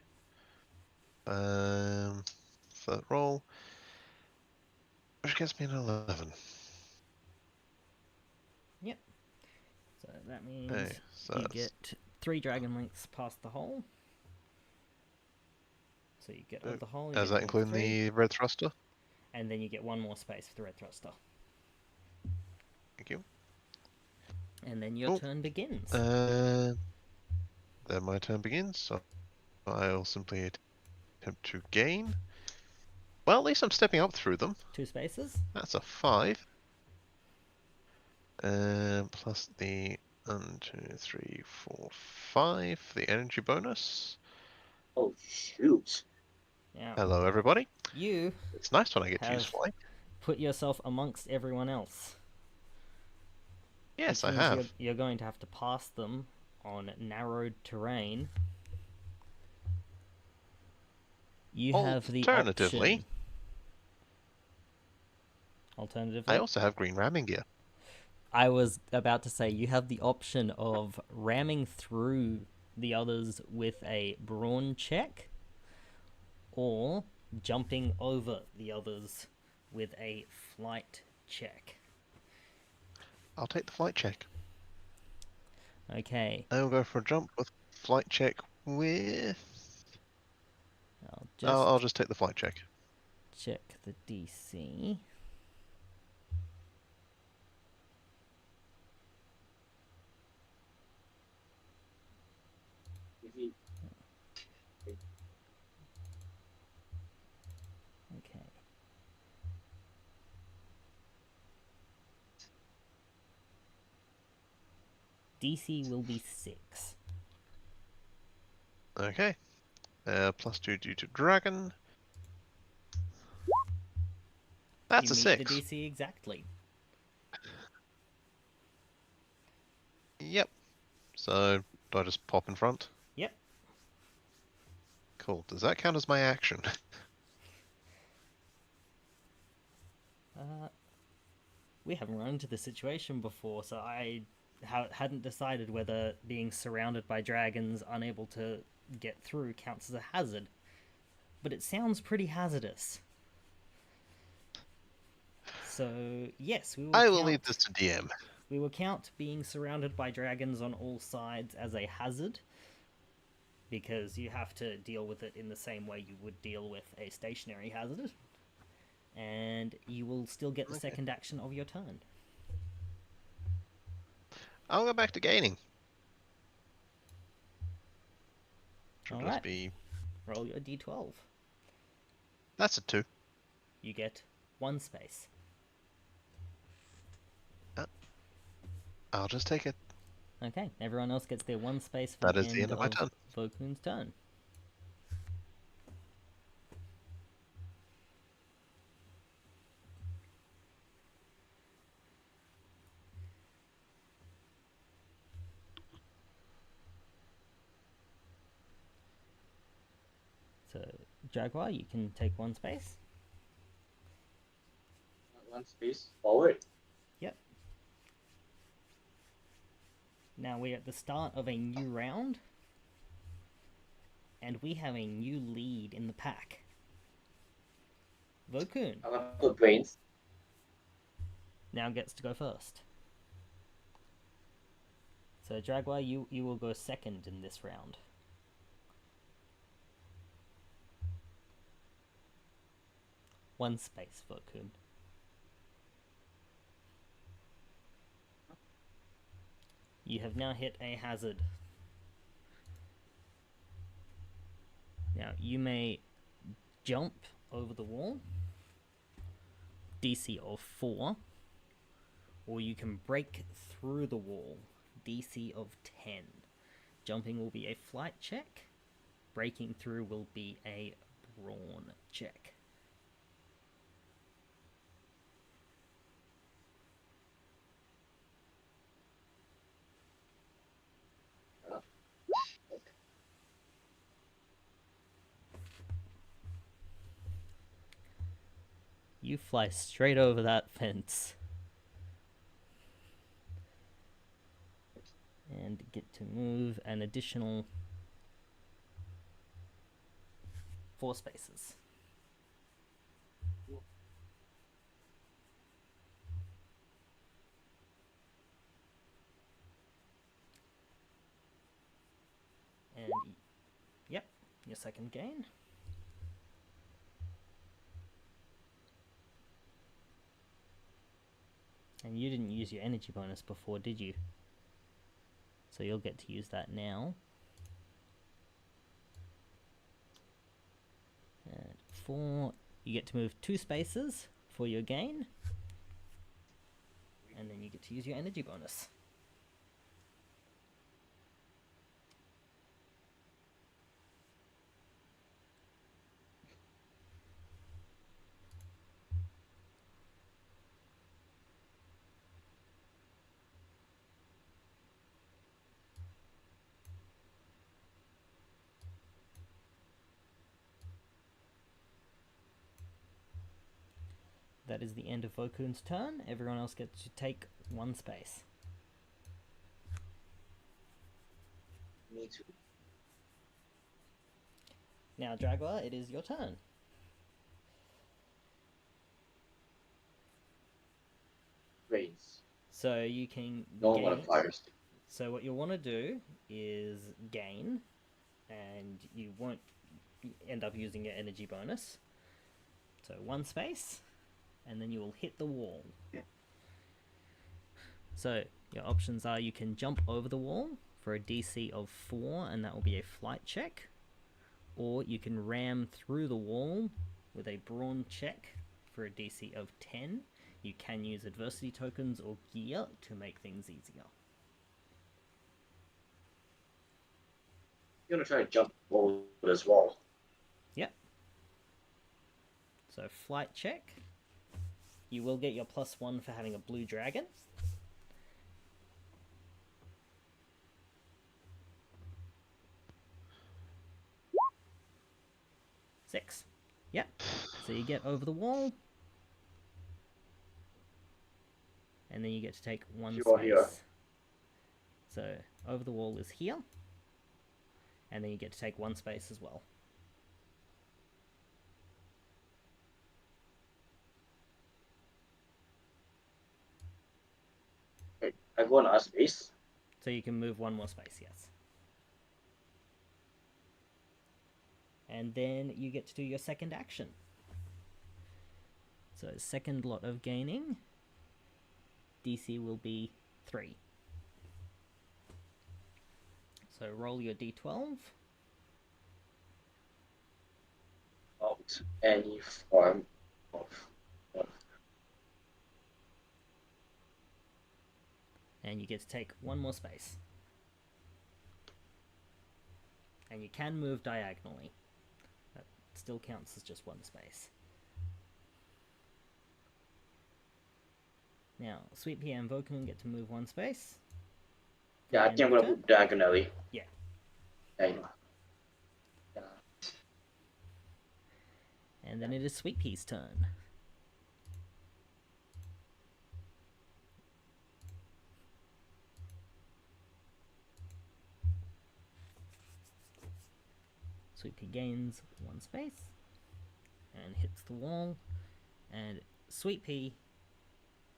for that roll, which gets me an 11. Yep. So that means Hey, so you that's get 3 dragon lengths past the hole. So you get over the hole. Does that include the red thruster? And then you get 1 more space for the red thruster. Thank you. And then your turn begins. Then my turn begins, so I'll simply attempt to gain. Well, at least I'm stepping up through them. 2 spaces. That's a 5. Plus the 1, 2, 3, 4, 5 for the energy bonus. Oh shoot! Now, Hello, everybody. you It's nice when I get to use have fly. put yourself amongst everyone else. Yes, which I means have. You're going to have to pass them on narrowed terrain. You have the Alternatively, option. Alternatively, I also have green ramming gear. I was about to say you have the option of ramming through the others with a brawn check, or jumping over the others with a flight check. I'll take the flight check. Okay, I will go for a jump with flight check with. I'll I'll just just take the flight check. check the DC. Easy. Okay. DC will be 6. Okay. +2 due to dragon. That's You a meet 6. the DC exactly. Yep. So, do I just pop in front? Yep. Cool. Does that count as my action? We haven't run into this situation before, so I hadn't decided whether being surrounded by dragons, unable to get through, counts as a hazard. But it sounds pretty hazardous. So, yes, we will I count... will leave this to DM. We will count being surrounded by dragons on all sides as a hazard, because you have to deal with it in the same way you would deal with a stationary hazard. And you will still get the second action of your turn. I'll go back to gaining. Should All just right. be. Roll your d12. That's a 2. You get 1 space. I'll just take it. Okay, everyone else gets their 1 space for That the is the end of my turn. Vokun's turn. So, Jaguar, you can take 1 space. 1 space forward. Yep. Now we're at the start of a new round, and we have a new lead in the pack. Vokun I'm gonna put brains. now gets to go first. So, Jaguar, you will go second in this round. One space, Vokun. You have now hit a hazard. Now, you may jump over the wall, DC of 4, or you can break through the wall, DC of 10. Jumping will be a flight check, breaking through will be a brawn check. You fly straight over that fence. And get to move an additional 4 spaces. And, yep, your second gain. And you didn't use your energy bonus before, did you? So you'll get to use that now. And 4, you get to move 2 spaces for your gain. And then you get to use your energy bonus. That is the end of Vokun's turn. Everyone else gets to take 1 space. Me too. Now, Dragler, it is your turn. Raise. So you can No gain. modifiers. So what you'll want to do is gain, and you won't end up using your energy bonus. So 1 space, and then you will hit the wall. So your options are you can jump over the wall for a DC of 4, and that will be a flight check, or you can ram through the wall with a brawn check for a DC of 10. You can use adversity tokens or gear to make things easier. You're gonna try to jump over this wall. Yep. So flight check. You will get your +1 for having a blue dragon. Six. Yep. So you get over the wall. And then you get to take 1 You space. are here. So over the wall is here. And then you get to take 1 space as well. Okay, I go on a space. So you can move 1 more space, yes. And then you get to do your second action. So second lot of gaining. DC will be 3. So roll your d12. Out any form of And you get to take 1 more space. And you can move diagonally. That still counts as just 1 space. Now, Sweet Pea and Vokuman get to move 1 space. Yeah, I And think I'm gonna turn. move diagonally. Yeah. Yeah. And then it is Sweet Pea's turn. Sweet Pea gains 1 space and hits the wall, and Sweet Pea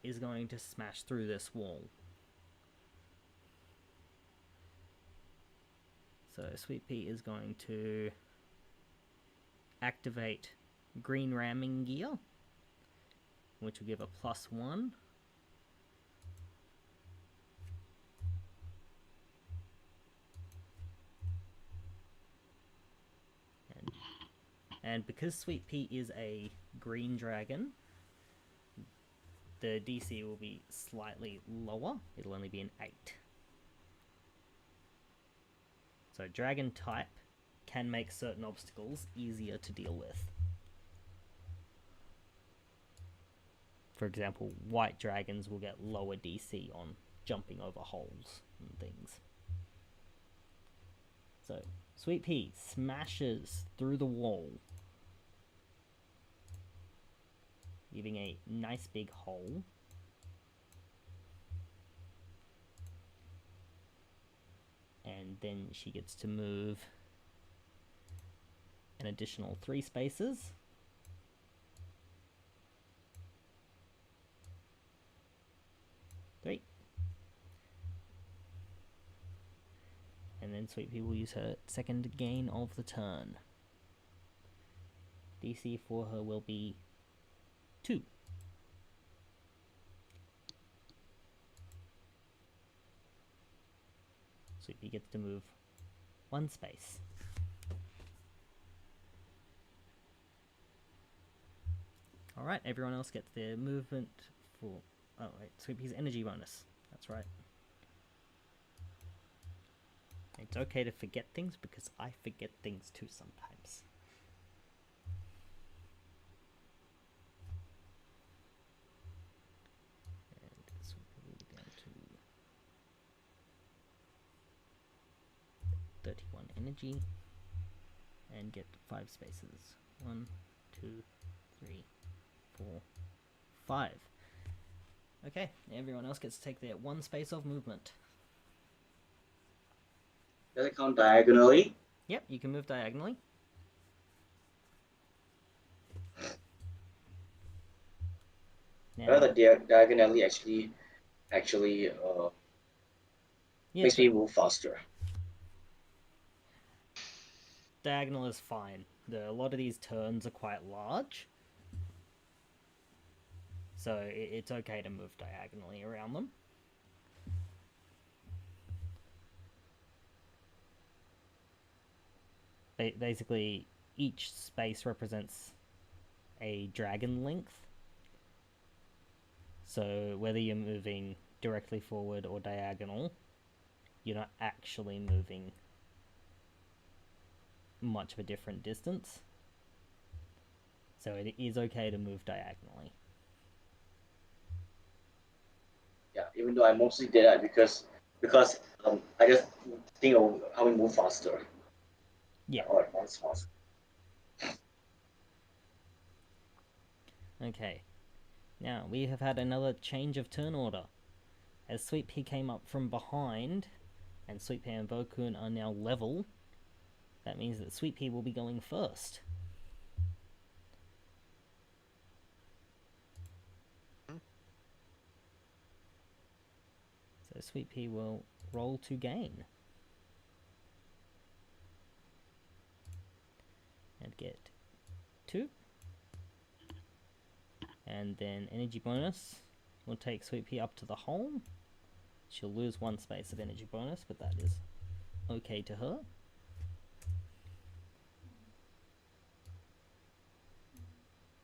is going to smash through this wall. So Sweet Pea is going to activate green ramming gear, which will give a +1. And because Sweet Pea is a green dragon, the DC will be slightly lower. It'll only be an 8. So dragon type can make certain obstacles easier to deal with. For example, white dragons will get lower DC on jumping over holes and things. So Sweet Pea smashes through the wall, leaving a nice big hole. And then she gets to move an additional 3 spaces. And then Sweet Pea will use her second gain of the turn. DC for her will be 2. Sweet Pea gets to move 1 space. Alright, everyone else gets their movement for... Oh, wait, Sweet Pea's energy bonus. That's right. It's okay to forget things, because I forget things too sometimes. And so we'll go down to 31 energy, and get 5 spaces. 1, 2, 3, 4, 5. Okay, everyone else gets to take their 1 space of movement. Does it count diagonally? Yep, you can move diagonally. Now, The diagonally actually yeah, makes me move faster. diagonal is fine. A lot of these turns are quite large, so it's okay to move diagonally around them. Basically, each space represents a dragon length. So whether you're moving directly forward or diagonal, you're not actually moving much of a different distance. So it is okay to move diagonally. Yeah, even though I mostly did that because I just think of how we move faster. Yeah. Or advance faster. Okay. Now, we have had another change of turn order. As Sweet Pea came up from behind, and Sweet Pea and Vokun are now level, that means that Sweet Pea will be going first. So Sweet Pea will roll to gain. And get 2. And then energy bonus will take Sweet Pea up to the hole. She'll lose 1 space of energy bonus, but that is okay to her.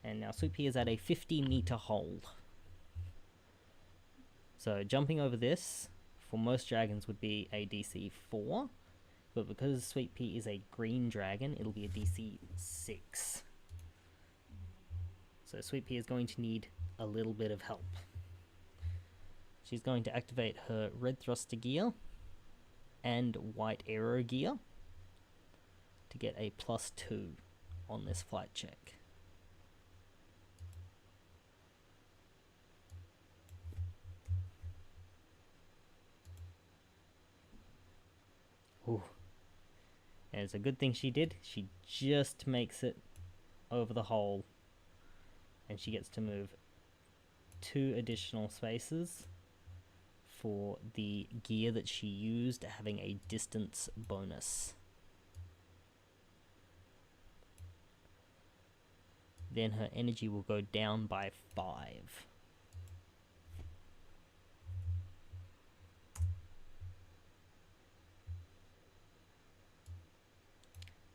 And now Sweet Pea is at a 50-meter hole. So jumping over this, for most dragons, would be a DC 4. But because Sweet Pea is a green dragon, it'll be a DC 6. So Sweet Pea is going to need a little bit of help. She's going to activate her red thruster gear and white arrow gear to get a +2 on this flight check. Ooh. And it's a good thing she did. She just makes it over the hole, and she gets to move 2 additional spaces for the gear that she used, having a distance bonus. Then her energy will go down by 5.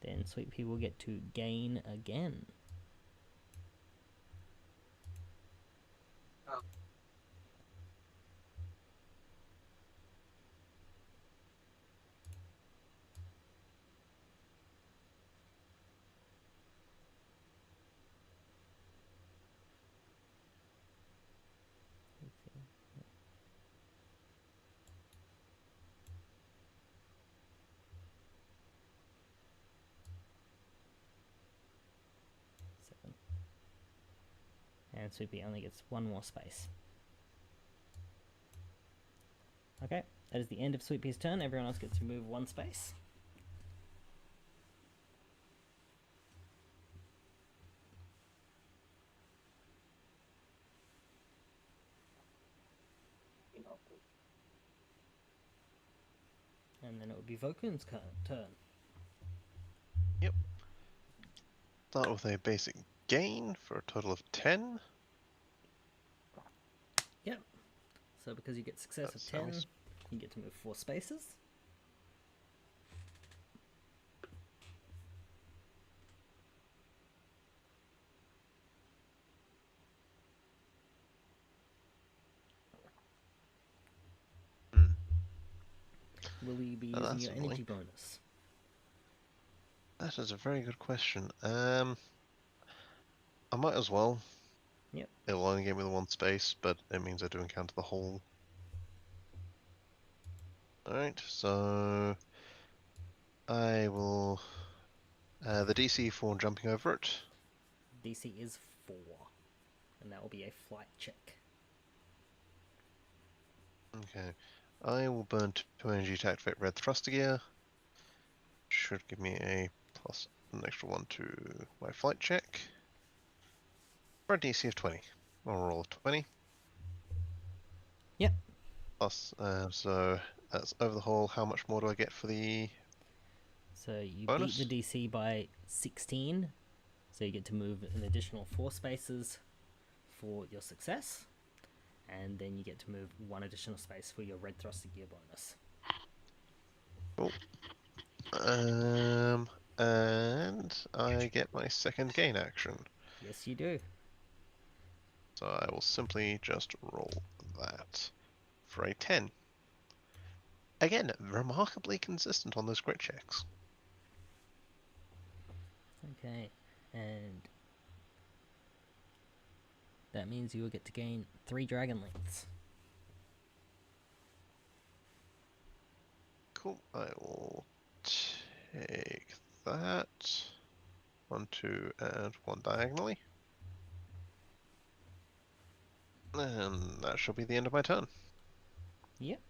Then Sweet Pea will get to gain again. And Sweet Pea only gets 1 more space. Okay, that is the end of Sweet Pea's turn. Everyone else gets to move 1 space. And then it would be Vokun's turn. Yep. Start with a basic gain for a total of 10. Yep. So because you get success That's of how 10, you get to move 4 spaces. Will you be using your energy bonus? That is a very good question. I might as well. Yep. It'll only give me the 1 space, but it means I do encounter the hole. Alright, so I will... the DC for jumping over it. DC is 4. And that will be a flight check. Okay. I will burn 2 energy to activate red thruster gear. Should give me a plus an extra 1 to my flight check. For a DC of 20. Or roll of 20. Yep. Plus, so that's over the hole. How much more do I get for the So you beat bonus? the DC by 16, so you get to move an additional 4 spaces for your success, and then you get to move 1 additional space for your red thruster gear bonus. Cool. And I get my second gain action. Yes, you do. So I will simply just roll that for a 10. Again, remarkably consistent on those crit checks. Okay, and that means you will get to gain 3 dragon lengths. Cool. I will take that. 1, 2, and 1 diagonally. And that shall be the end of my turn. Yep.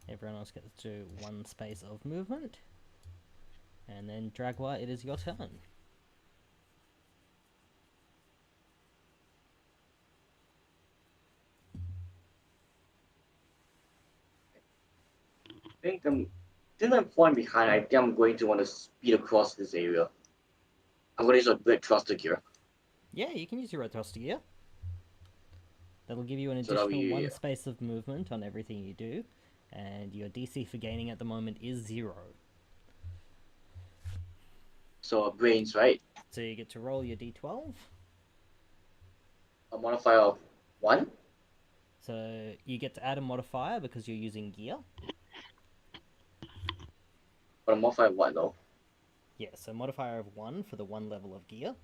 Everyone else gets to 1 space of movement. And then Dragwa, it is your turn. I think I'm falling behind. I think I'm going to want to speed across this area. I'm going to use a red thruster gear. Yeah, you can use your red thruster gear. That'll give you an So that'll additional be 1 space of movement on everything you do. And your DC for gaining at the moment is 0. so brains, right? So you get to roll your d12. A modifier of 1. So you get to add a modifier because you're using gear. But a modifier of 1 though. Yeah, so modifier of 1 for the 1 level of gear.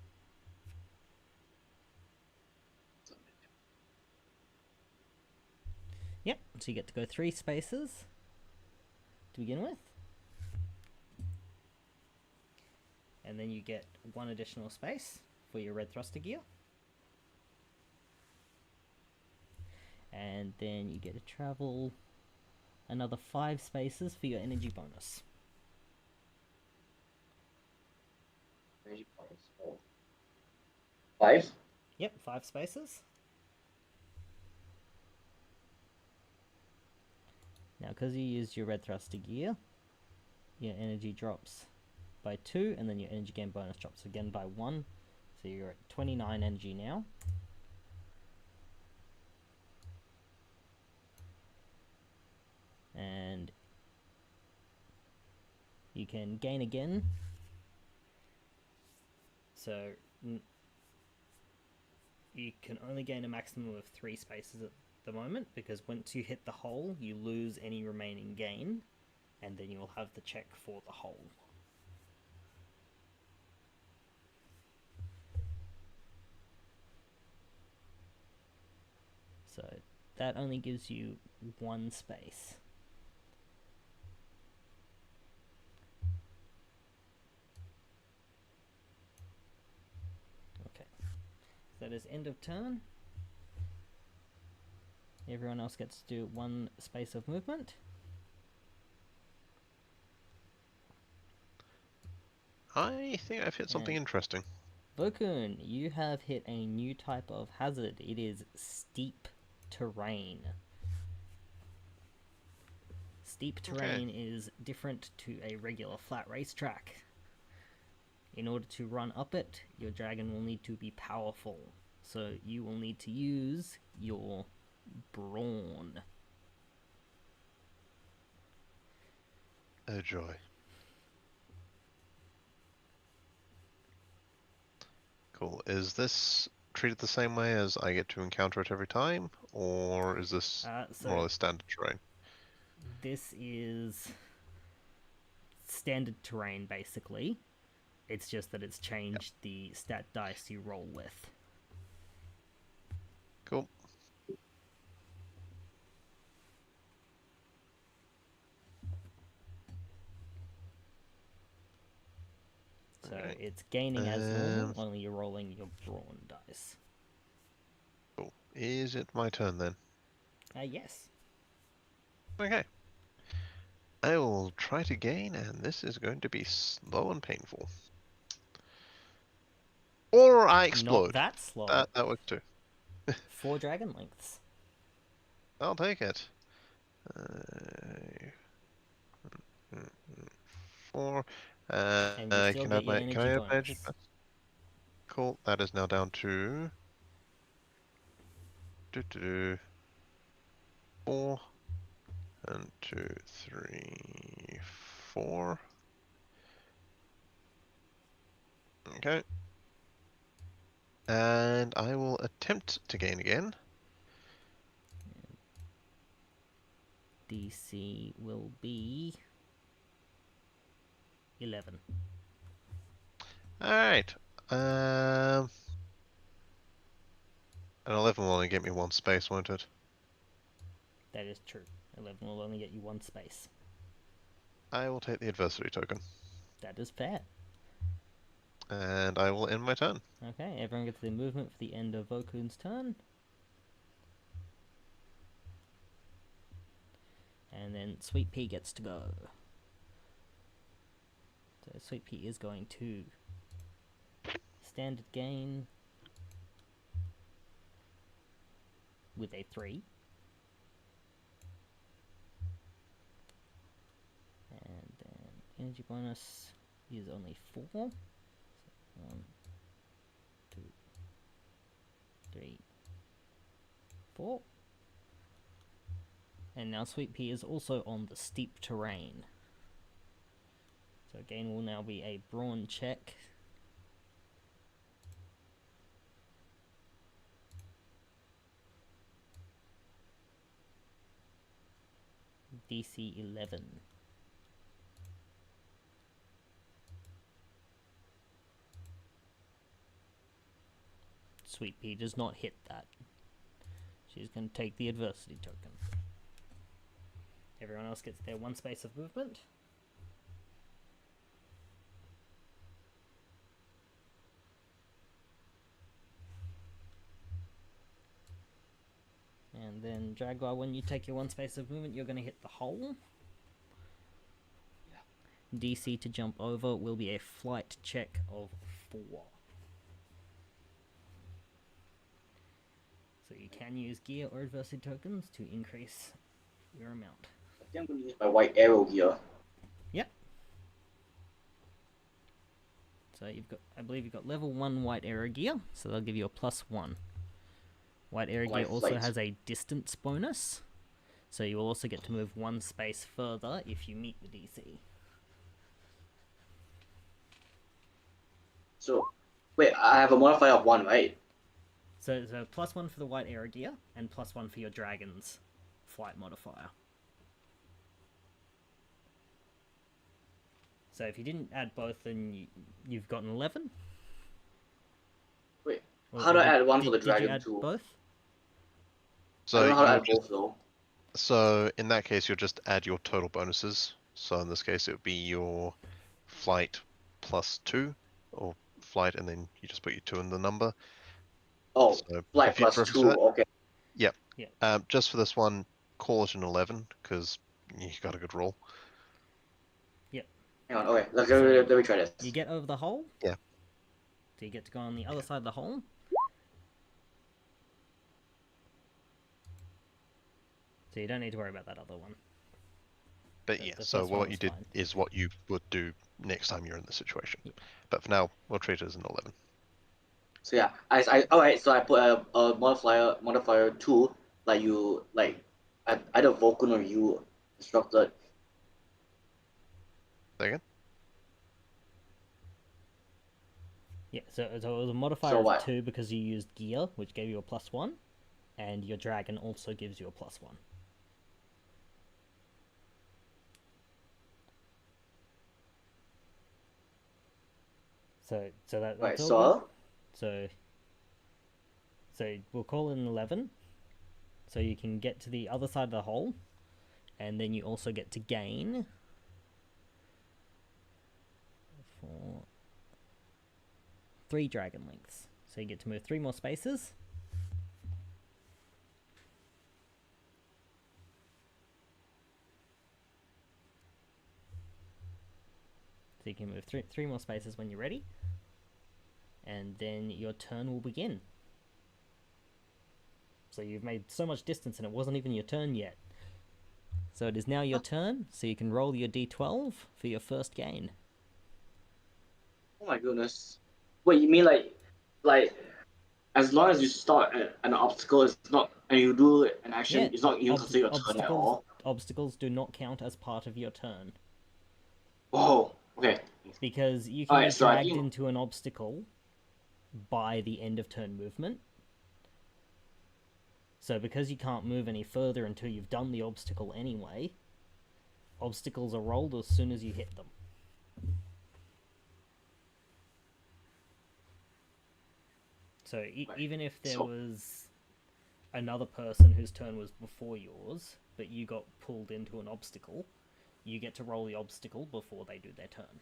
Yep, so you get to go 3 spaces to begin with. And then you get 1 additional space for your red thruster gear. And then you get to travel another 5 spaces for your energy bonus. Energy points. Oh. 5. Yep, 5 spaces. Now, because you used your red thruster gear, your energy drops by 2, and then your energy gain bonus drops again by 1. So you're at 29 energy now. And you can gain again. So you can only gain a maximum of 3 spaces at the moment, because once you hit the hole, you lose any remaining gain, and then you will have the check for the hole. So that only gives you 1 space. Okay, so that is end of turn. Everyone else gets to do 1 space of movement. I think I've hit something interesting. Vokun, you have hit a new type of hazard. It is steep terrain. Steep terrain is different to a regular flat racetrack. In order to run up it, your dragon will need to be powerful. So you will need to use your brawn. Oh joy. Cool. Is this treated the same way as I get to encounter it every time? Or is this more or less standard terrain? This is standard terrain, basically. It's just that it's changed the stat dice you roll with. Cool. So it's gaining as normal, only you're rolling your brawn dice. Cool. Is it my turn then? Yes. Okay. I will try to gain, and this is going to be slow and painful. Or I Not explode. that slow. That works too. 4 dragon lengths. I'll take it. 4. And you still Can get your I energy add my energy bonus. bonus? Cool. That is now down to 4 and 2, 3, 4. Okay. And I will attempt to gain again. DC will be 11. Alright. An 11 will only get me 1 space, won't it? That is true. 11 will only get you 1 space. I will take the adversity token. That is fair. And I will end my turn. Okay, everyone gets their movement for the end of Vokun's turn. And then Sweet Pea gets to go. So Sweet Pea is going to standard gain with a 3. And then energy bonus is only 4. So 1, 2, 3, 4. And now Sweet Pea is also on the steep terrain. So again will now be a brawn check. DC 11. Sweet Pea does not hit that. She's going to take the adversity token. Everyone else gets their 1 space of movement. And then Jaguar, when you take your 1 space of movement, you're going to hit the hole. Yeah. DC to jump over will be a flight check of 4. So you can use gear or adversity tokens to increase your amount. I think I'm going to use my white arrow gear. Yep. So you've got, I believe you've got level 1 white arrow gear, so they'll give you a +1. White arrow gear also has a distance bonus, so you will also get to move 1 space further if you meet the DC. So, wait, I have a modifier of 1, right? So +1 for the white arrow gear, and +1 for your dragon's flight modifier. So if you didn't add both, then you've got an 11. Wait, Or, how do I add 1 for the did you dragon add too? both? I don't know how to you add just, both though. so in that case, you'll just add your total bonuses. So in this case, it would be your flight +2, or flight, and then you just put your 2 in the number. Oh, So flight for future reference to +2, that, okay. yep. Yeah. Just for this one, call it an 11 because you got a good roll. Yep. Hang on, okay, let me try this. You get over the hole. Yeah. So you get to go on the other side of the hole. So you don't need to worry about that other one. But The yeah, first so one what was you did fine. is what you would do next time you're in this situation. Yeah. But for now, we'll treat it as an 11. So yeah, alright, so I put a modifier 2, either Vulcan or you instructed. Say again? Yeah, so it was a modifier So of what? 2 because you used gear, which gave you a +1, and your dragon also gives you a +1. So that's Right, all good. So we'll call it an 11. So you can get to the other side of the hole, and then you also get to gain 3 dragon lengths. So you get to move 3 more spaces. So you can move three more spaces when you're ready. And then your turn will begin. So you've made so much distance and it wasn't even your turn yet. So it is now your turn, so you can roll your d12 for your first gain. Oh my goodness. Wait, you mean like as long as you start an obstacle, it's not, and you do an action, Yeah, it's not even considered your turn at all. Obstacles do not count as part of your turn. Oh, okay. Because you can Alright, be so I dragged think- into an obstacle by the end of turn movement. So because you can't move any further until you've done the obstacle anyway, obstacles are rolled as soon as you hit them. So even if there was another person whose turn was before yours, but you got pulled into an obstacle, you get to roll the obstacle before they do their turn.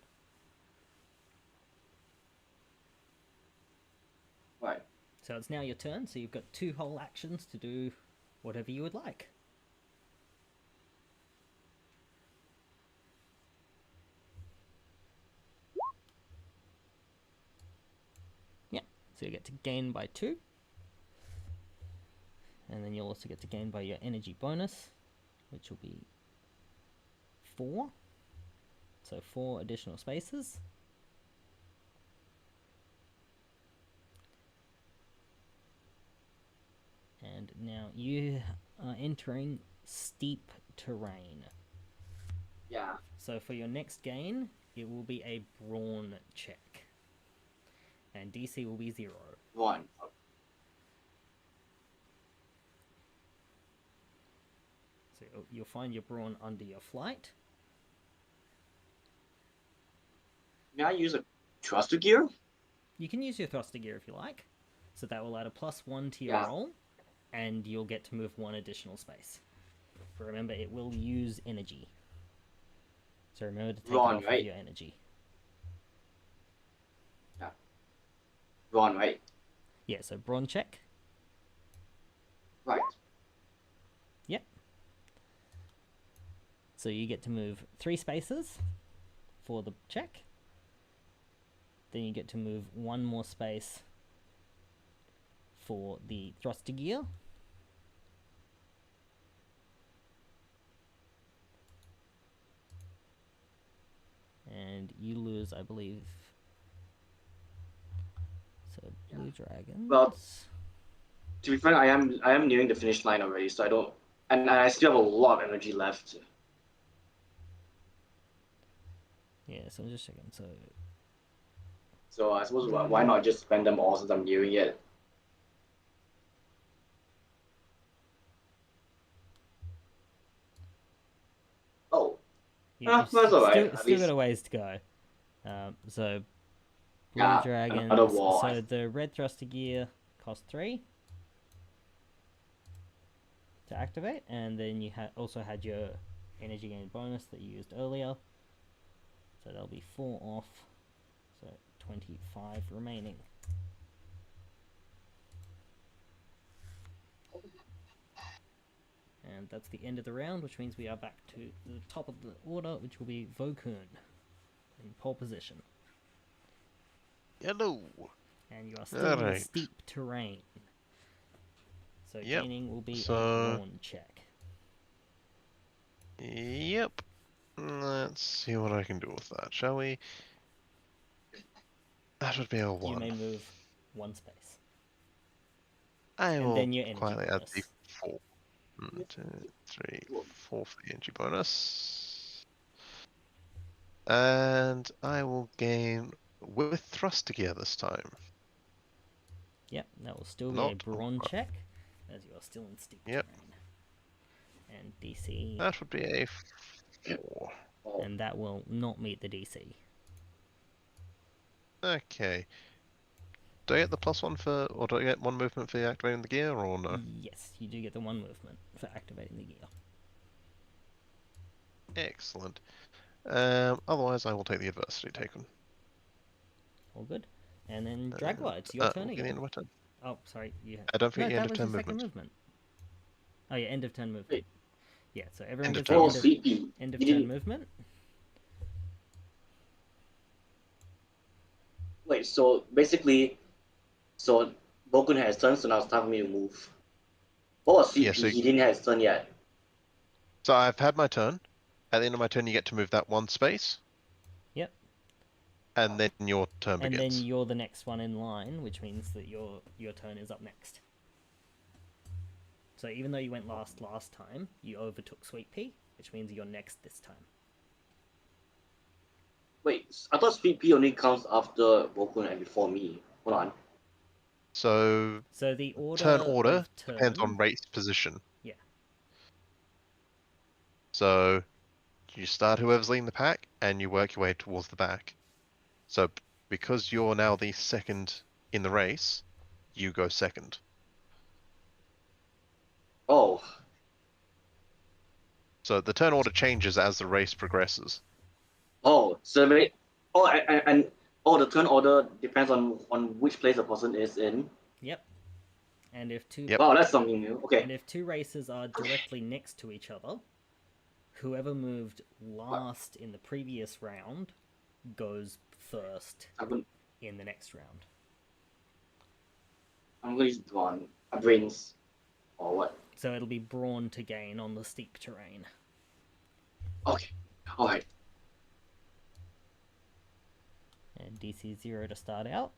Right. So it's now your turn, so you've got 2 whole actions to do whatever you would like. Yeah, so you get to gain by 2. And then you'll also get to gain by your energy bonus, which will be 4. So 4 additional spaces. And now you are entering steep terrain. Yeah. So for your next gain, it will be a brawn check. And DC will be 0. 1. So you'll find your brawn under your flight. May I use a thruster gear? You can use your thruster gear if you like. So that will add a +1 to your Yeah. roll, and you'll get to move 1 additional space. But remember, it will use energy. So remember to take it off of your energy. Yeah. Ron, right? Yeah, so brawn check. Right. Yep. So you get to move 3 spaces for the check. Then you get to move 1 more space for the thruster gear. And you lose, I believe. So blue dragons. Well, to be frank, I am nearing the finish line already, so I don't, and I still have a lot of energy left. Yeah, so I'm just checking. So I suppose why not just spend them all since I'm nearing it? Oh, that's alright. Still got a ways to go. So blue Yeah, dragons. another wall. So the red thruster gear costs 3 to activate, and then you also had your energy gain bonus that you used earlier. So that'll be 4 off. So 25 remaining. And that's the end of the round, which means we are back to the top of the order, which will be Vokun in pole position. Hello. And you are still in Alright. steep terrain. So Yep. gaining will be a So- brawn check. Yep. Let's see what I can do with that, shall we? That would be a 1. You may move 1 space. I and will then your energy quietly add bonus. the 4. 1, 2, 3, 4 for the energy bonus. And I will gain with thruster gear this time. Yep, that will still be Not a brawn over. check, as you are still in steep Yep. terrain. And DC, That would be a 4. Oh, and that will not meet the DC. Okay. Do I get the +1 for, or do I get 1 movement for activating the gear, or no? Yes, you do get the 1 movement for activating the gear. Excellent. Otherwise, I will take the adversity taken. All good. And then Dragwa, it's your turn At the again. end of my turn. Oh, sorry, you had... I don't think No, the that end of was turn your second movement. movement. Oh yeah, end of turn movement. Wait. Yeah, so everyone End of gets turn the oh, end of, sweet. end of You turn didn't. movement. Wait, so basically, so Bokun has turn, so now it's time for me to move. What was Sweet Yeah, Pea? so- He didn't have his turn yet. So I've had my turn. At the end of my turn, you get to move that one space, Yep. and then your turn And then begins. you're the next one in line, which means that your turn is up next. So even though you went last time, you overtook Sweet Pea, which means you're next this time. Wait, I thought Sweet Pea only comes after Bokun and before me. Hold on. So So the order turn order of depends on turn, race position. yeah. So you start whoever's leading the pack, and you work your way towards the back. So because you're now the second in the race, you go second. Oh, So the turn order changes as the race progresses. oh, so wait. Oh, and oh, the turn order depends on which place a person is in. Yep. And if two Yep. Wow, that's something new. Okay. and if two races are directly next to each other, whoever moved last in the previous round goes first I'm in the next round. going to use Brawn. Brains. Or what? So it'll be brawn to gain on the steep terrain. Okay. Alright. And DC 0 to start out.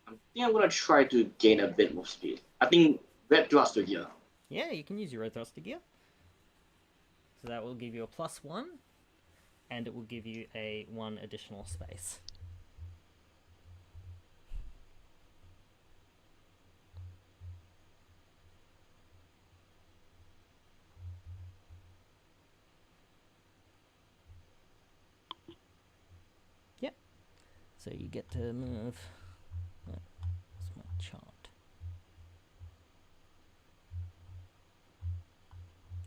I think I'm going to try to gain a bit more speed. I think Red Thruster here. Yeah, you can use your red thruster gear. So that will give you a +1, and it will give you a 1 additional space. Yep. So you get to move. What's my chart?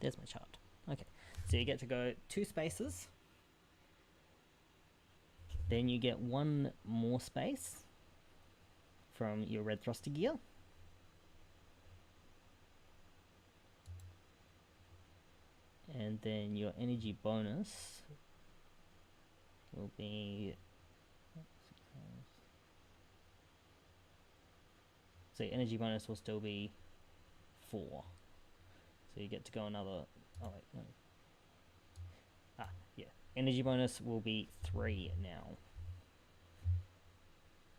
There's my chart. Okay. So you get to go 2 spaces. Then you get 1 more space from your red thruster gear. And then your energy bonus will be... So your energy bonus will still be 4. So you get to go another... Oh wait, no. Ah, yeah. Energy bonus will be 3 now.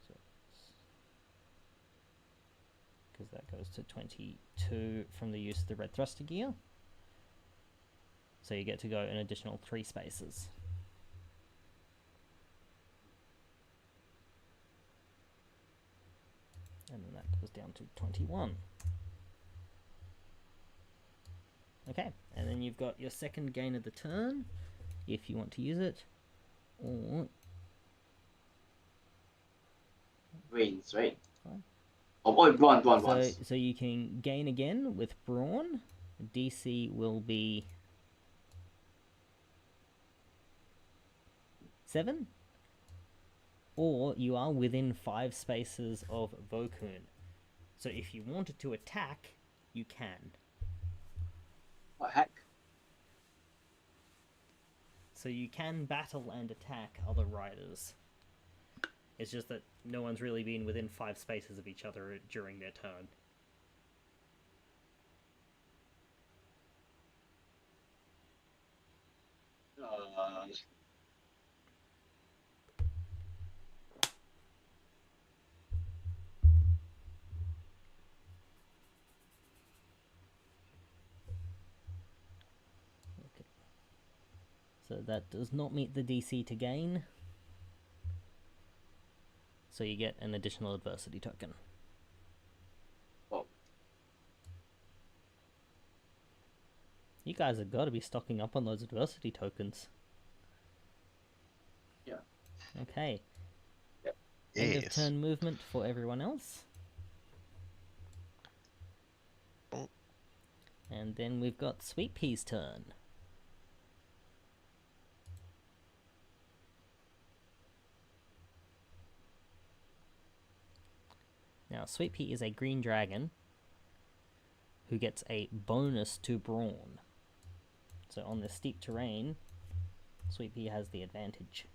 So because that goes to 22 from the use of the red thruster gear. So you get to go an additional 3 spaces. And then that goes down to 21. Okay, and then you've got your second gain of the turn, if you want to use it, or... Brains, right? Fine. Oh, Brawn. So you can gain again with Brawn. DC will be 7. Or you are within 5 spaces of Vokun. So if you wanted to attack, you can. What heck? So you can battle and attack other riders. It's just that no one's really been within 5 spaces of each other during their turn. Okay. So that does not meet the DC to gain. So you get an additional adversity token. Oh. You guys have got to be stocking up on those adversity tokens. Yeah. Okay. Yep. End of Yes. turn movement for everyone else. Oh. And then we've got Sweet Pea's turn. Now, Sweet Pea is a green dragon who gets a bonus to brawn. So on the steep terrain, Sweet Pea has the advantage.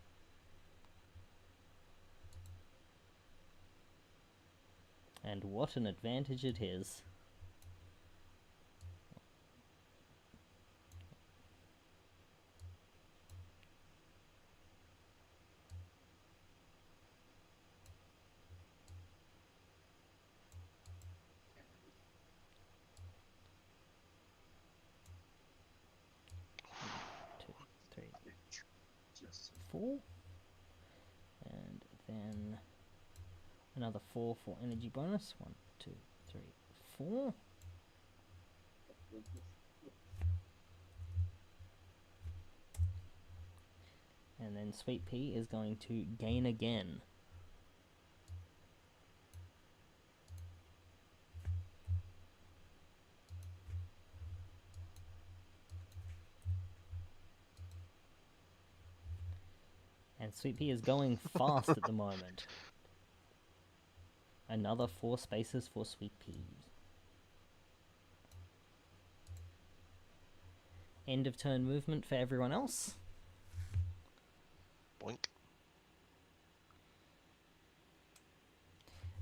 And what an advantage it is. Two, three, 4. And then another 4 for energy bonus. 1, 2, 3, 4. And then Sweet Pea is going to gain again. And Sweet Pea is going fast at the moment. Another 4 spaces for Sweet Pea. End of turn movement for everyone else. Boink.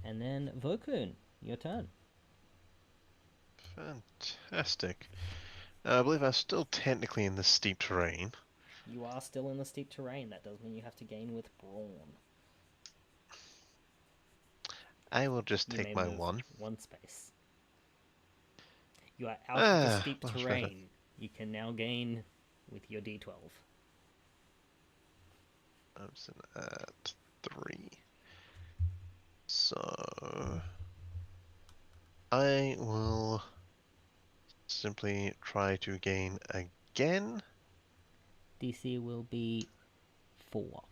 And then Vokun, your turn. Fantastic. I believe I'm still technically in the steep terrain. You are still in the steep terrain. That does mean you have to gain with Brawn. I will just You take may my move 1. space. You are out of the steep much better. terrain. You can now gain with your D12. I'm sitting at 3. So I will simply try to gain again. DC will be 4.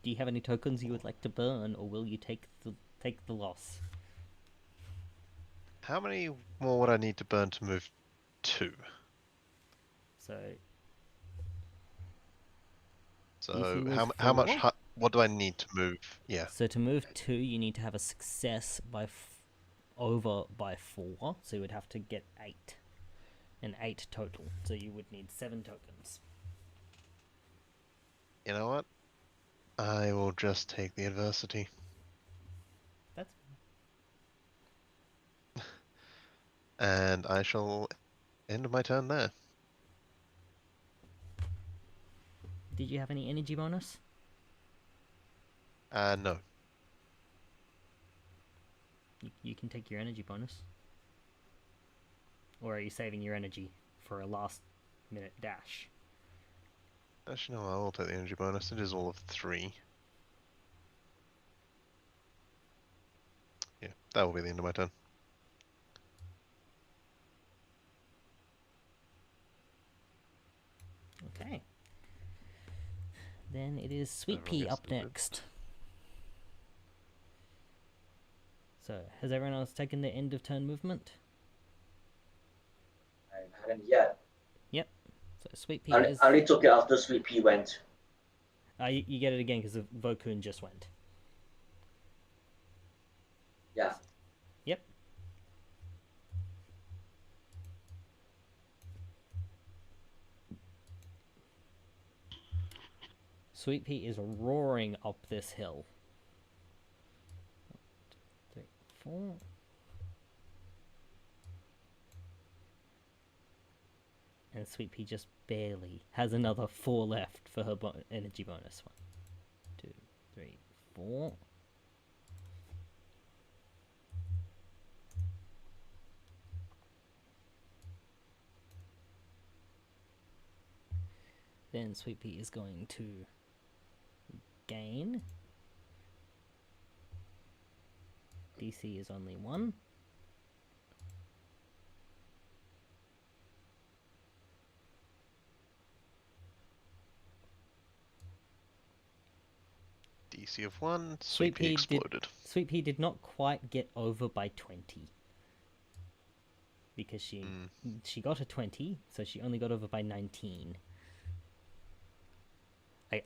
Do you have any tokens you would like to burn, or will you take the loss? How many more would I need to burn to move 2? So So DC was how much? 4. What do I need to move? Yeah. So to move 2, you need to have a success by over by 4. So you would have to get 8. An 8 total. So you would need 7 tokens. You know what? I will just take the adversity. That's And I shall end my turn there. Did you have any energy bonus? No. You can take your energy bonus. Or are you saving your energy for a last minute dash? Actually, no, I will take the energy bonus. It is all of 3. Yeah, that will be the end of my turn. Okay. Then it is Sweet Everyone Pea gets up the move. next. So, has everyone else taken their end of turn movement? I hadn't yet. Yep. So Sweet Pea I is... only took it after Sweet Pea went. you get it again because Vokun just went. Yeah. Yep. Sweet Pea is roaring up this hill. 1, 2, 3, 4. And Sweet Pea just barely has another 4 left for her energy bonus. 1, 2, 3, 4. Then Sweet Pea is going to gain. DC is only 1. DC of 1. Sweet Pea exploded. Sweet Pea did not quite get over by 20. Because she got a 20, so she only got over by 19.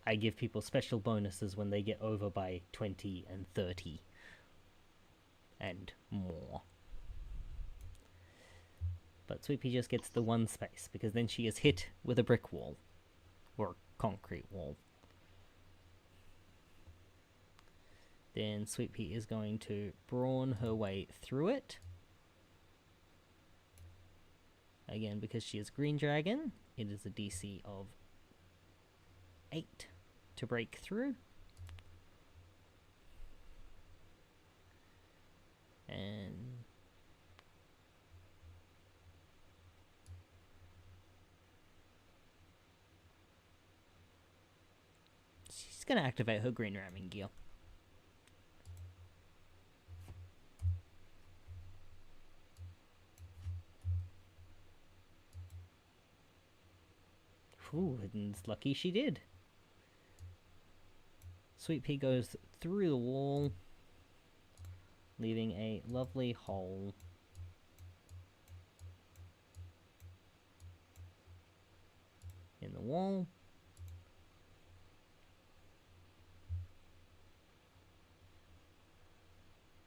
I give people special bonuses when they get over by 20 and 30. And more. But Sweet Pea just gets the one space, because then she is hit with a brick wall. Or a concrete wall. Then Sweet Pea is going to brawn her way through it. Again, because she is Green Dragon, it is a DC of 8 to break through. And she's going to activate her green ramming gear. Ooh, and it's lucky she did. Sweet Pea goes through the wall, leaving a lovely hole. In the wall.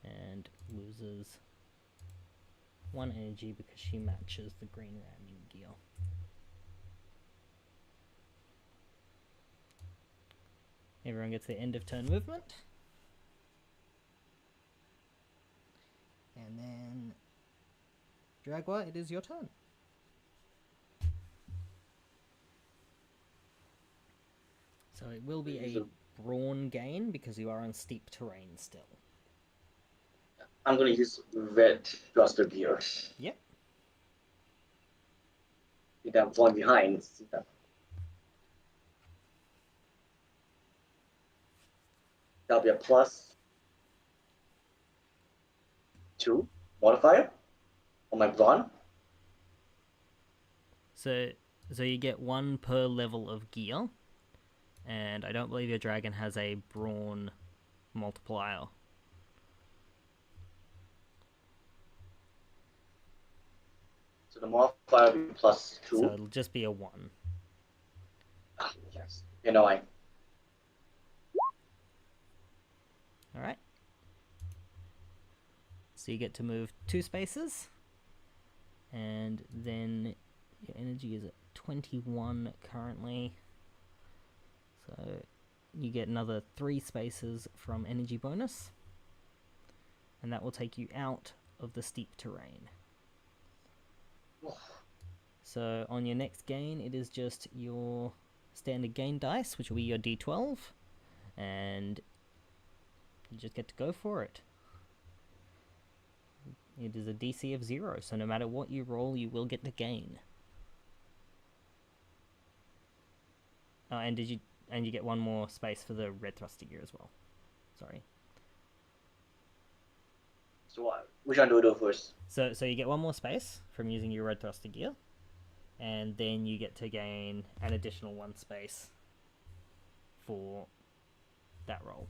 And loses 1 energy because she matches the green ramming gear. Everyone gets their end of turn movement. And then Jaguar, it is your turn. So it will be a brawn gain because you are on steep terrain still. I'm gonna use red thruster gear. Yep. If I'm falling behind. That'll be a +2 modifier on my brawn. So you get 1 per level of gear. And I don't believe your dragon has a brawn multiplier. So the modifier will be +2. So it'll just be a 1. Ah, yes. You know, Alright. So you get to move 2 spaces. And then your energy is at 21 currently. So you get another 3 spaces from energy bonus. And that will take you out of the steep terrain. So on your next gain, it is just your standard gain dice, which will be your d12. And you just get to go for it. It is a DC of 0, so no matter what you roll, you will get the gain. Oh, and you get 1 more space for the red thruster gear as well. Sorry. So which one do we do first? So you get 1 more space from using your red thruster gear, and then you get to gain an additional 1 space for that roll.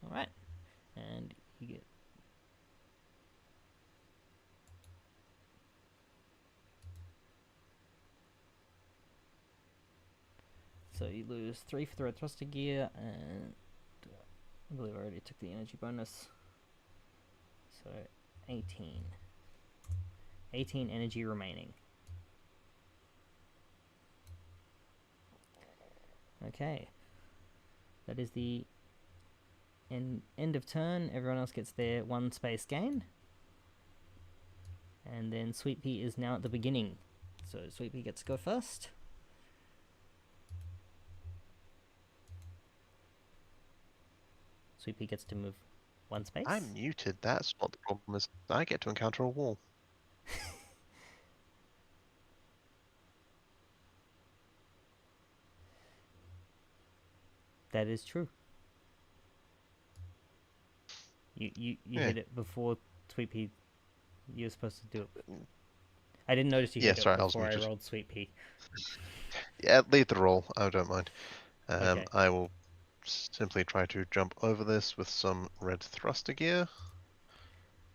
Alright, and you get... So you lose 3 for the red thruster gear, and I believe I already took the energy bonus. So 18. 18 energy remaining. Okay. That is the end of turn. Everyone else gets their 1 space gain. And then Sweet Pea is now at the beginning. So Sweet Pea gets to go first. Sweet Pea gets to move 1 space. I'm muted. That's not the problem. Is I get to encounter a wall. That is true. You Yeah. hit it before Sweet Pea. You were supposed to do it. I didn't notice you Yeah, hit sorry, it I was before I muted. rolled Sweet Pea. Yeah, leave the roll. I don't mind. Okay. I will simply try to jump over this with some red thruster gear.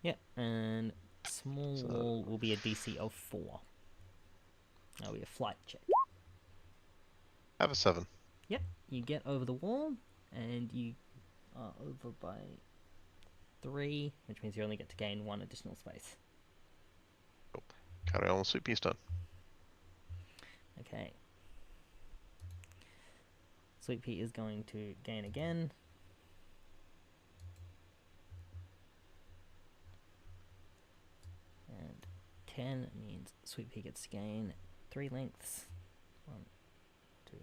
Yep, and small So- wall will be a DC of 4. That'll be a flight check. Have a 7. Yep, you get over the wall, and you are over by 3, which means you only get to gain 1 additional space. Carry on, Sweet Pea's turn. Okay. Sweet Pea is going to gain again. And 10 means Sweet Pea gets to gain 3 lengths. 1, 2,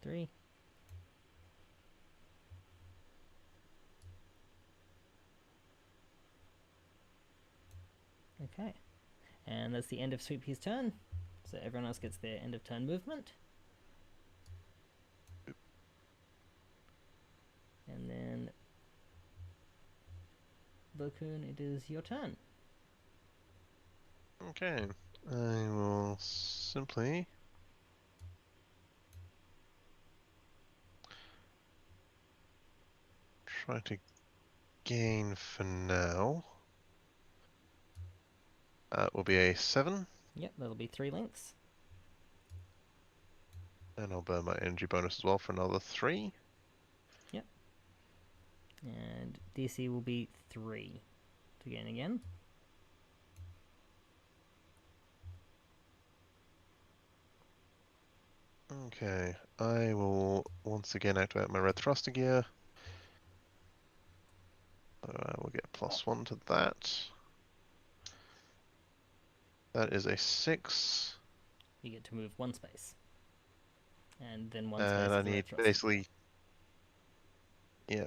3. Okay. And that's the end of Sweet Pea's turn. So everyone else gets their end of turn movement. And then Bakun, it is your turn. Okay, I will simply try to gain for now. That will be a 7. Yep, that'll be 3 links. And I'll burn my energy bonus as well for another 3. Yep. And DC will be 3 to gain again. Okay, I will once again activate my red thruster gear. I will get +1 to that. That is a 6. You get to move 1 space. And then 1 space And I is the red need thruster. basically, yeah.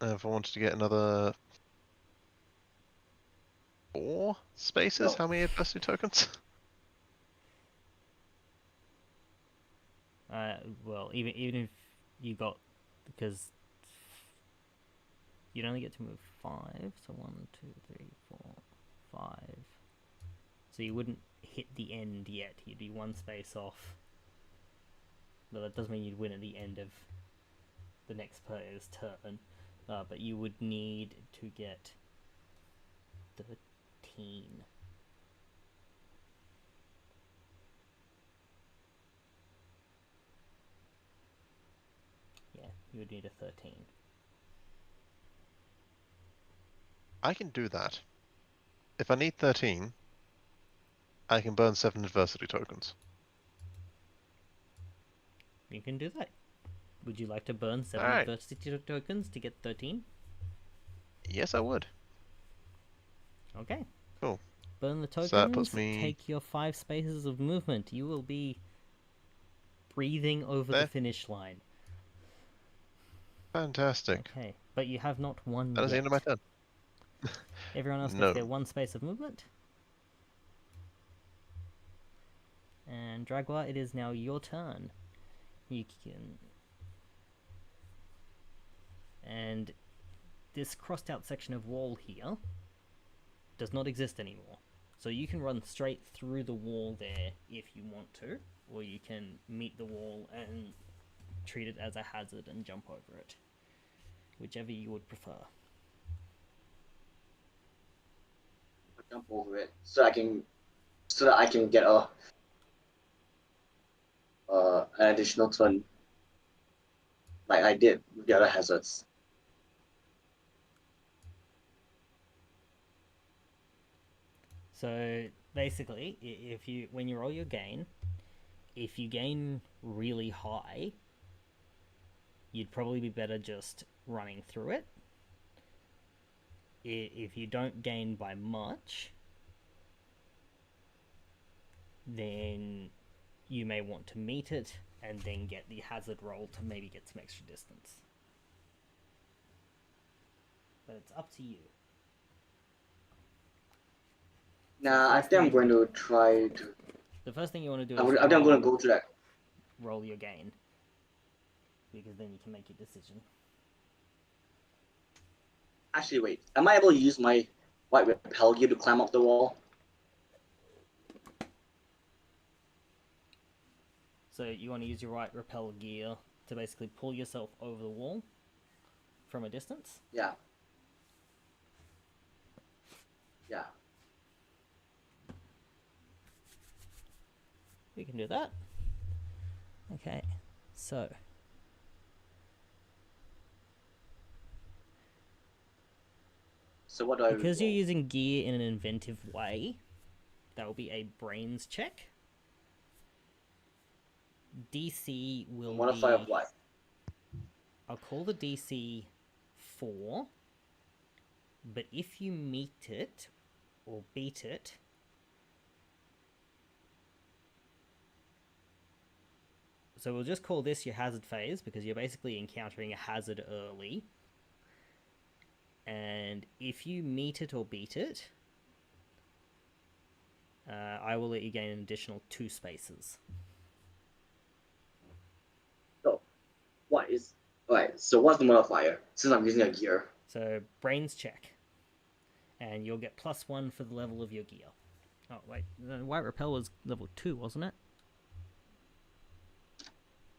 If I wanted to get another 4 spaces, No. how many adversity tokens? Well, even if you got, because you'd only get to move 5, so 1, 2, 3, 4, 5. So you wouldn't hit the end yet. You'd be 1 space off. But that does mean you'd win at the end of the next player's turn. But you would need to get 13. Yeah, you would need a 13. I can do that. If I need 13, I can burn 7 adversity tokens. You can do that. Would you like to burn 7 Alright. adversity tokens to get 13? Yes, I would. Okay. Cool. Burn the tokens, So that puts me take your 5 spaces of movement. You will be breathing over there. the finish line. Fantastic. Okay, but you have not won That is the yet. end of my turn. Everyone else No. gets their 1 space of movement. And Dragwa, it is now your turn. You can... And this crossed out section of wall here does not exist anymore. So you can run straight through the wall there if you want to, or you can meet the wall and treat it as a hazard and jump over it. Whichever you would prefer. Jump over it so that I can get an additional turn, like I did with the other hazards. So basically, when you roll your gain, if you gain really high, you'd probably be better just running through it. If you don't gain by much, then you may want to meet it and then get the hazard roll to maybe get some extra distance. But it's up to you. Nah, I think I'm going to try to. The first thing you want to do I is think I'm going to go to that. roll your gain, because then you can make your decision. Actually, wait. Am I able to use my white repel gear to climb up the wall? So you want to use your right repel gear to basically pull yourself over the wall from a distance? Yeah. Yeah. We can do that. Okay, so So what do I Because you're roll? using gear in an inventive way, that will be a brains check. DC will Modifier of be... what? I'll call the DC 4, but if you meet it or beat it, so we'll just call this your hazard phase because you're basically encountering a hazard early. And if you meet it or beat it, I will let you gain an additional 2 spaces. So what is alright? So what's the modifier? Since I'm using a gear. So brains check, and you'll get +1 for the level of your gear. Oh wait, the White Repel was level 2, wasn't it?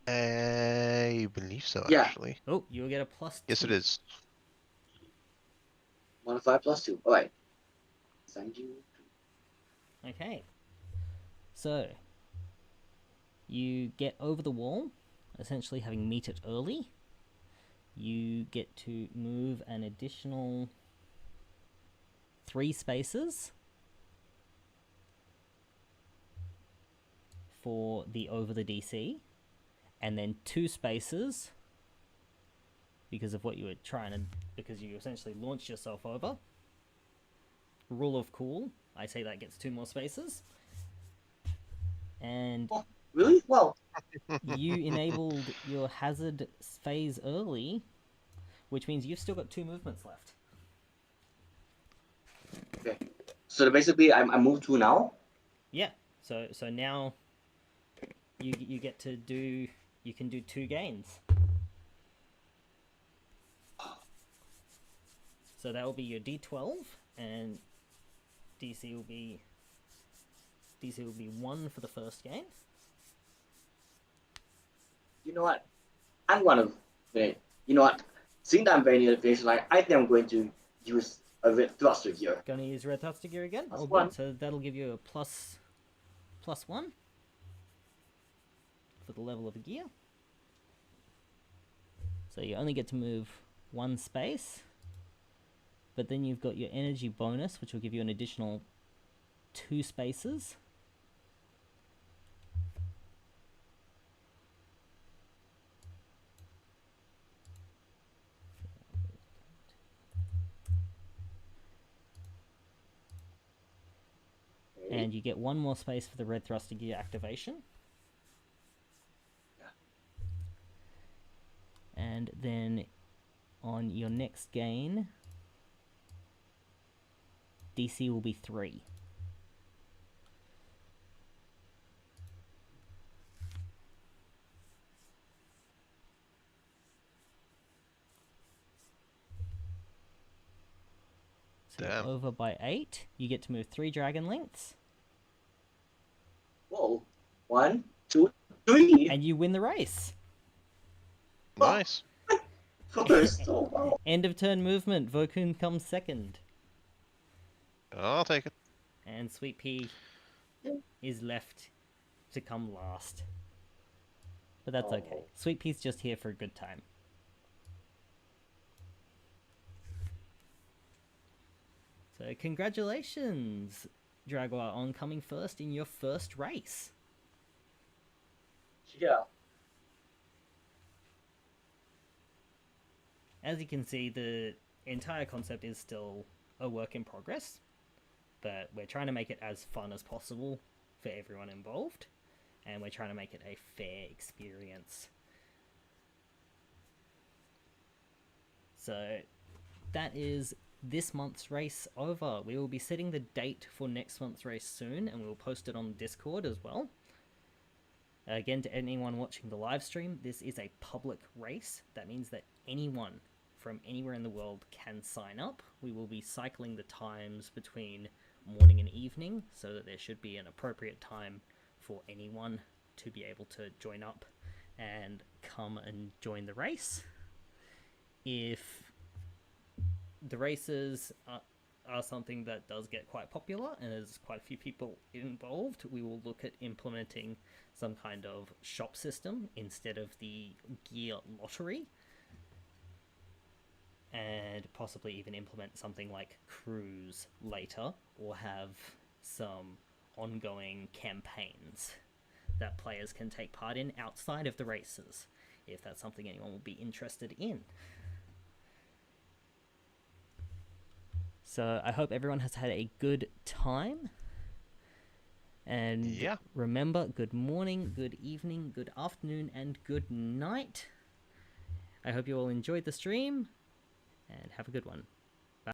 I believe so, Yeah. actually. Oh, you'll get a +2. Yes, it is. Modifier +2. Alright. Thank you. Okay. So, you get over the wall, essentially having meet it early. You get to move an additional 3 spaces for the over the DC, and then 2 spaces because of what you were trying to, because you essentially launched yourself over. Rule of cool, I say that gets 2 more spaces. And Oh, really? Well, you enabled your hazard phase early, which means you've still got 2 movements left. okay. So basically, I move 2 now. Yeah. So now you get to do, you can do 2 gains. So that will be your D12, and DC will be 1 for the first game. You know what? I'm gonna. Wait. You know what? Since I'm very near the finish line, I think I'm going to use a red thruster here. Gonna use red thruster gear again. Plus Oh, 1. good. So that'll give you a +1 for the level of the gear. So you only get to move 1 space, but then you've got your energy bonus, which will give you an additional 2 spaces. Okay. And you get 1 more space for the red thruster gear activation. And then on your next gain, DC will be 3. So you're Damn. over by 8. You get to move 3 dragon lengths. Whoa. 1, 2, 3. And you win the race. Nice. First. Oh, wow. End of turn movement. Vokun comes second. I'll take it. And Sweet Pea is left to come last. But that's okay. Oh. Sweet Pea's just here for a good time. So congratulations, Jaguar, on coming first in your first race. Yeah. As you can see, the entire concept is still a work in progress, but we're trying to make it as fun as possible for everyone involved, and we're trying to make it a fair experience. So that is this month's race over. We will be setting the date for next month's race soon, and we will post it on Discord as well. Again, to anyone watching the live stream, this is a public race. That means that anyone from anywhere in the world can sign up. We will be cycling the times between morning and evening, so that there should be an appropriate time for anyone to be able to join up and come and join the race. If the races are something that does get quite popular and there's quite a few people involved, we will look at implementing some kind of shop system instead of the gear lottery. and possibly even implement something like crews later, or have some ongoing campaigns that players can take part in outside of the races, if that's something anyone will be interested in. So I hope everyone has had a good time. And Yeah. remember, good morning, good evening, good afternoon, and good night. I hope you all enjoyed the stream, and have a good one.